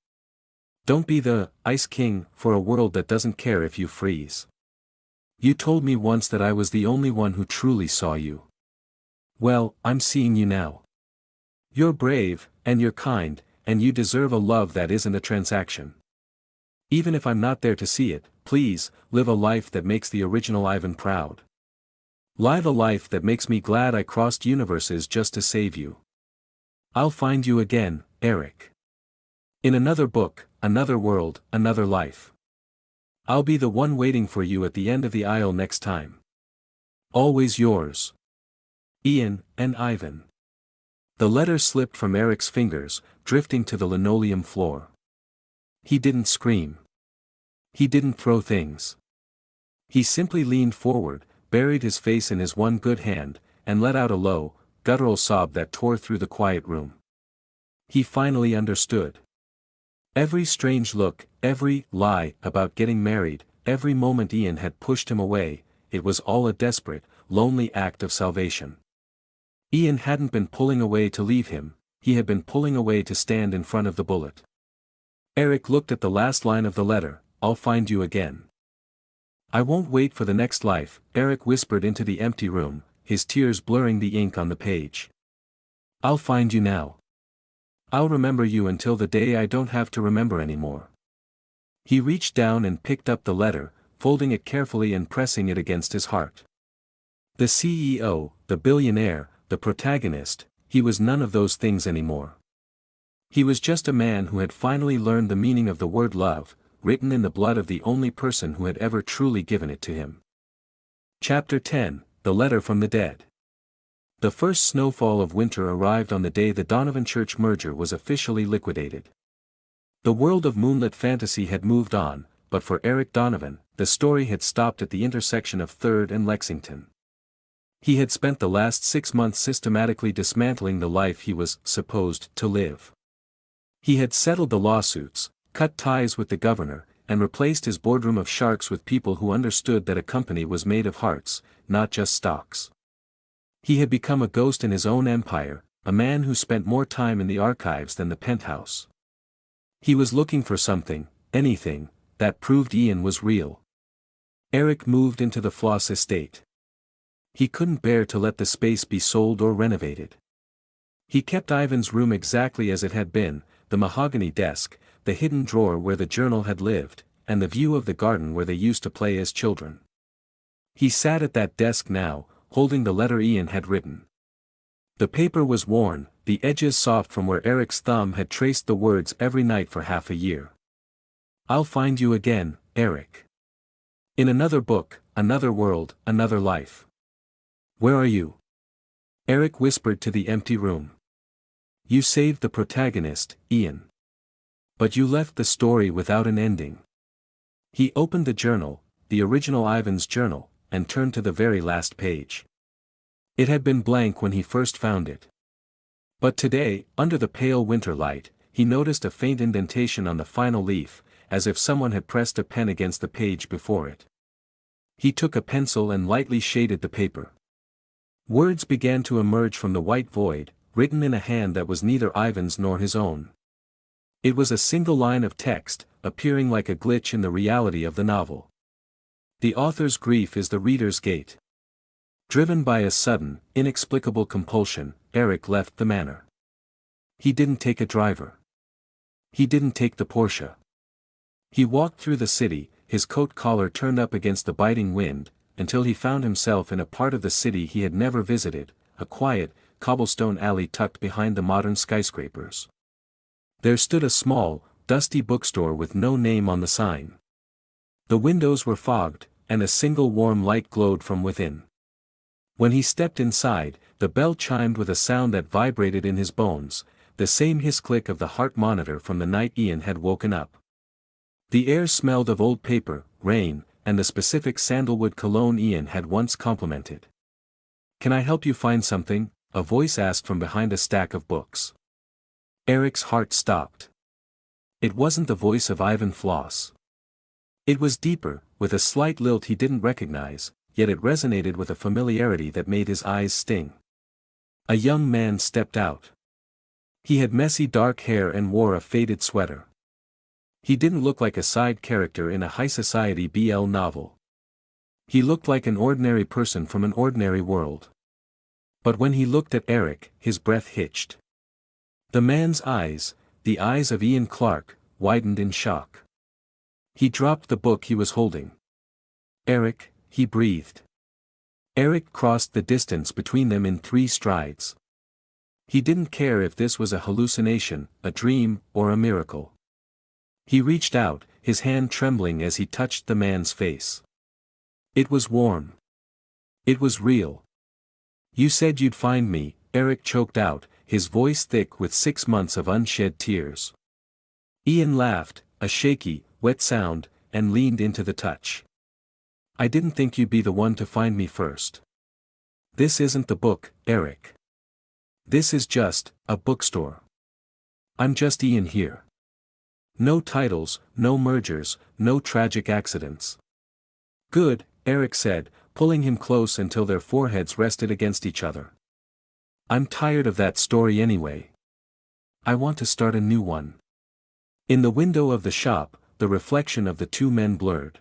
Don't be the Ice King for a world that doesn't care if you freeze. You told me once that I was the only one who truly saw you. Well, I'm seeing you now. You're brave, and you're kind, and you deserve a love that isn't a transaction. Even if I'm not there to see it, please, live a life that makes the original Ivan proud. Live a life that makes me glad I crossed universes just to save you. I'll find you again, Eric. In another book, another world, another life. I'll be the one waiting for you at the end of the aisle next time. Always yours. Ian and Ivan. The letter slipped from Eric's fingers, drifting to the linoleum floor. He didn't scream. He didn't throw things. He simply leaned forward, buried his face in his one good hand, and let out a low, guttural sob that tore through the quiet room. He finally understood. Every strange look, every lie about getting married, every moment Ian had pushed him away, it was all a desperate, lonely act of salvation. Ian hadn't been pulling away to leave him, he had been pulling away to stand in front of the bullet. Eric looked at the last line of the letter, I'll find you again. I won't wait for the next life, Eric whispered into the empty room, his tears blurring the ink on the page. I'll find you now. I'll remember you until the day I don't have to remember anymore. He reached down and picked up the letter, folding it carefully and pressing it against his heart. The CEO, the billionaire, the protagonist, he was none of those things anymore. He was just a man who had finally learned the meaning of the word love, written in the blood of the only person who had ever truly given it to him. Chapter 10, The Letter from the Dead. The first snowfall of winter arrived on the day the Donovan Church merger was officially liquidated. The world of Moonlit Fantasy had moved on, but for Eric Donovan, the story had stopped at the intersection of 3rd and Lexington. He had spent the last 6 months systematically dismantling the life he was supposed to live. He had settled the lawsuits, cut ties with the governor, and replaced his boardroom of sharks with people who understood that a company was made of hearts, not just stocks. He had become a ghost in his own empire, a man who spent more time in the archives than the penthouse. He was looking for something, anything, that proved Ian was real. Eric moved into the Floss estate. He couldn't bear to let the space be sold or renovated. He kept Ivan's room exactly as it had been, the mahogany desk, the hidden drawer where the journal had lived, and the view of the garden where they used to play as children. He sat at that desk now, holding the letter Ian had written. The paper was worn, the edges soft from where Eric's thumb had traced the words every night for half a year. "I'll find you again, Eric. In another book, another world, another life. Where are you?" Eric whispered to the empty room. "You saved the protagonist, Ian. But you left the story without an ending." He opened the journal, the original Ivan's journal, and turned to the very last page. It had been blank when he first found it. But today, under the pale winter light, he noticed a faint indentation on the final leaf, as if someone had pressed a pen against the page before it. He took a pencil and lightly shaded the paper. Words began to emerge from the white void, written in a hand that was neither Ivan's nor his own. It was a single line of text, appearing like a glitch in the reality of the novel. "The author's grief is the reader's gate." Driven by a sudden, inexplicable compulsion, Eric left the manor. He didn't take a driver. He didn't take the Porsche. He walked through the city, his coat collar turned up against the biting wind, until he found himself in a part of the city he had never visited, a quiet, cobblestone alley tucked behind the modern skyscrapers. There stood a small, dusty bookstore with no name on the sign. The windows were fogged, and a single warm light glowed from within. When he stepped inside, the bell chimed with a sound that vibrated in his bones, the same hiss-click of the heart monitor from the night Ian had woken up. The air smelled of old paper, rain, and the specific sandalwood cologne Ian had once complimented. "Can I help you find something?" a voice asked from behind a stack of books. Eric's heart stopped. It wasn't the voice of Ivan Floss. It was deeper, with a slight lilt he didn't recognize, yet it resonated with a familiarity that made his eyes sting. A young man stepped out. He had messy dark hair and wore a faded sweater. He didn't look like a side character in a high-society BL novel. He looked like an ordinary person from an ordinary world. But when he looked at Eric, his breath hitched. The man's eyes, the eyes of Ian Clark, widened in shock. He dropped the book he was holding. "Eric," he breathed. Eric crossed the distance between them in 3 strides. He didn't care if this was a hallucination, a dream, or a miracle. He reached out, his hand trembling as he touched the man's face. It was warm. It was real. "You said you'd find me," Eric choked out, his voice thick with 6 months of unshed tears. Ian laughed, a shaky, wet sound, and leaned into the touch. "I didn't think you'd be the one to find me first. This isn't the book, Eric. This is just a bookstore. I'm just Ian here. No titles, no mergers, no tragic accidents." "Good," Eric said, pulling him close until their foreheads rested against each other. "I'm tired of that story anyway. I want to start a new one." In the window of the shop, the reflection of the 2 men blurred.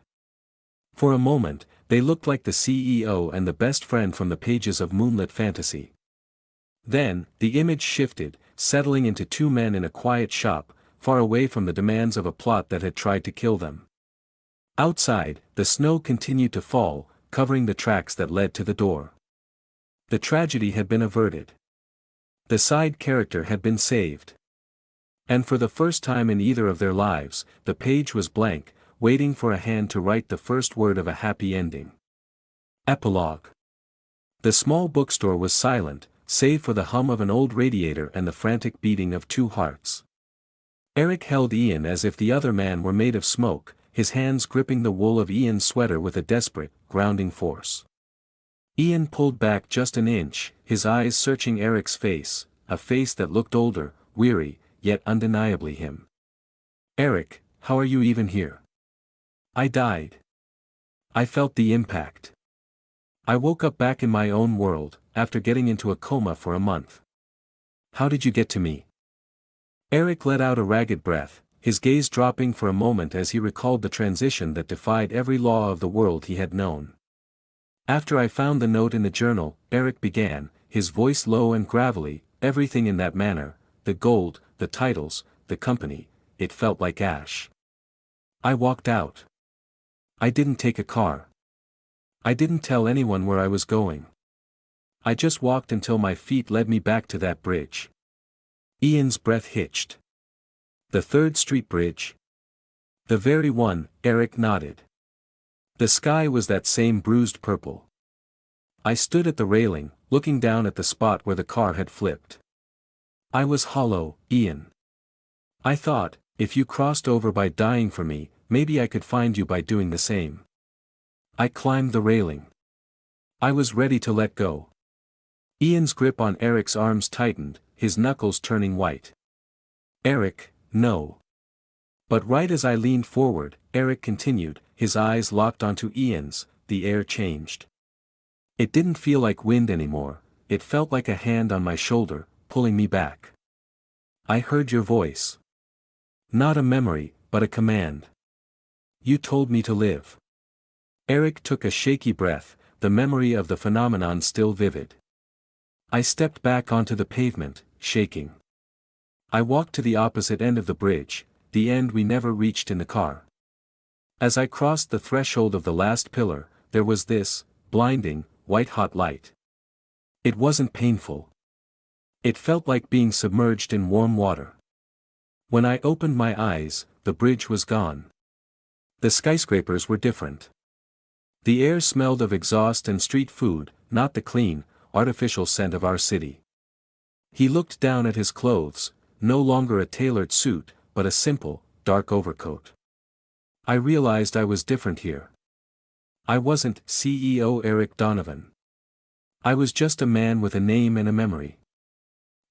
For a moment, they looked like the CEO and the best friend from the pages of Moonlit Fantasy. Then, the image shifted, settling into 2 men in a quiet shop, far away from the demands of a plot that had tried to kill them. Outside, the snow continued to fall, covering the tracks that led to the door. The tragedy had been averted. The side character had been saved. And for the first time in either of their lives, the page was blank, waiting for a hand to write the first word of a happy ending. Epilogue. The small bookstore was silent, save for the hum of an old radiator and the frantic beating of two hearts. Eric held Ian as if the other man were made of smoke, his hands gripping the wool of Ian's sweater with a desperate, grounding force. Ian pulled back just an inch, his eyes searching Eric's face, a face that looked older, weary, yet undeniably him. "Eric, how are you even here?" "I died. I felt the impact. I woke up back in my own world, after getting into a coma for a month." "How did you get to me?" Eric let out a ragged breath, his gaze dropping for a moment as he recalled the transition that defied every law of the world he had known. "After I found the note in the journal," Eric began, his voice low and gravelly, "everything in that manor, the gold, the titles, the company, it felt like ash. I walked out. I didn't take a car. I didn't tell anyone where I was going. I just walked until my feet led me back to that bridge." Ian's breath hitched. "The 3rd Street Bridge?" "The very one," Eric nodded. The sky was that same bruised purple. I stood at the railing, looking down at the spot where the car had flipped. I was hollow, Ian. I thought, if you crossed over by dying for me, maybe I could find you by doing the same. I climbed the railing. I was ready to let go. Ian's grip on Eric's arms tightened, his knuckles turning white. "Eric, no." But right as I leaned forward, Eric continued, his eyes locked onto Ian's. The air changed. It didn't feel like wind anymore, it felt like a hand on my shoulder, pulling me back. "I heard your voice. Not a memory, but a command. You told me to live." Eric took a shaky breath, the memory of the phenomenon still vivid. I stepped back onto the pavement, shaking. I walked to the opposite end of the bridge, the end we never reached in the car. As I crossed the threshold of the last pillar, there was this, blinding, white-hot light. It wasn't painful. It felt like being submerged in warm water. When I opened my eyes, the bridge was gone. The skyscrapers were different. The air smelled of exhaust and street food, not the clean, artificial scent of our city. He looked down at his clothes, no longer a tailored suit, but a simple, dark overcoat. I realized I was different here. I wasn't CEO Eric Donovan. I was just a man with a name and a memory.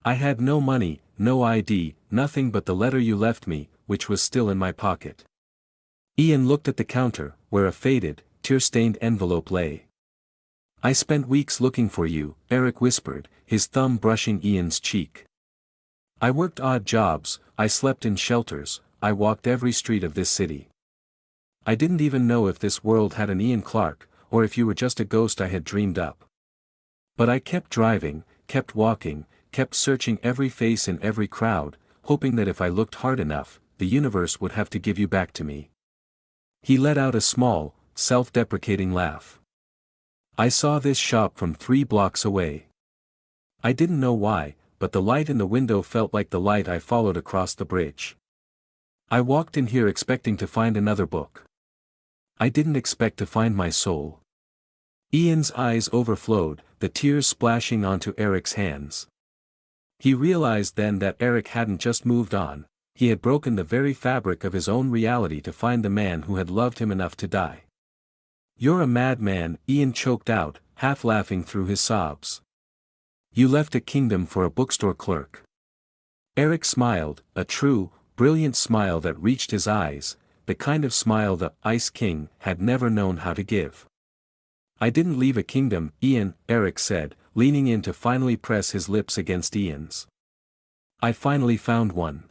I had no money, no ID, nothing but the letter you left me, which was still in my pocket. Ian looked at the counter, where a faded, tear-stained envelope lay. "I spent weeks looking for you," Eric whispered, his thumb brushing Ian's cheek. "I worked odd jobs, I slept in shelters, I walked every street of this city. I didn't even know if this world had an Ian Clark, or if you were just a ghost I had dreamed up. But I kept driving, kept walking, kept searching every face in every crowd, hoping that if I looked hard enough, the universe would have to give you back to me." He let out a small, self-deprecating laugh. "I saw this shop from 3 blocks away. I didn't know why, but the light in the window felt like the light I followed across the bridge. I walked in here expecting to find another book. I didn't expect to find my soul." Ian's eyes overflowed, the tears splashing onto Eric's hands. He realized then that Eric hadn't just moved on, he had broken the very fabric of his own reality to find the man who had loved him enough to die. "You're a madman," Ian choked out, half laughing through his sobs. "You left a kingdom for a bookstore clerk." Eric smiled, a true, brilliant smile that reached his eyes, the kind of smile the Ice King had never known how to give. "I didn't leave a kingdom, Ian," Eric said, leaning in to finally press his lips against Ian's. "I finally found one.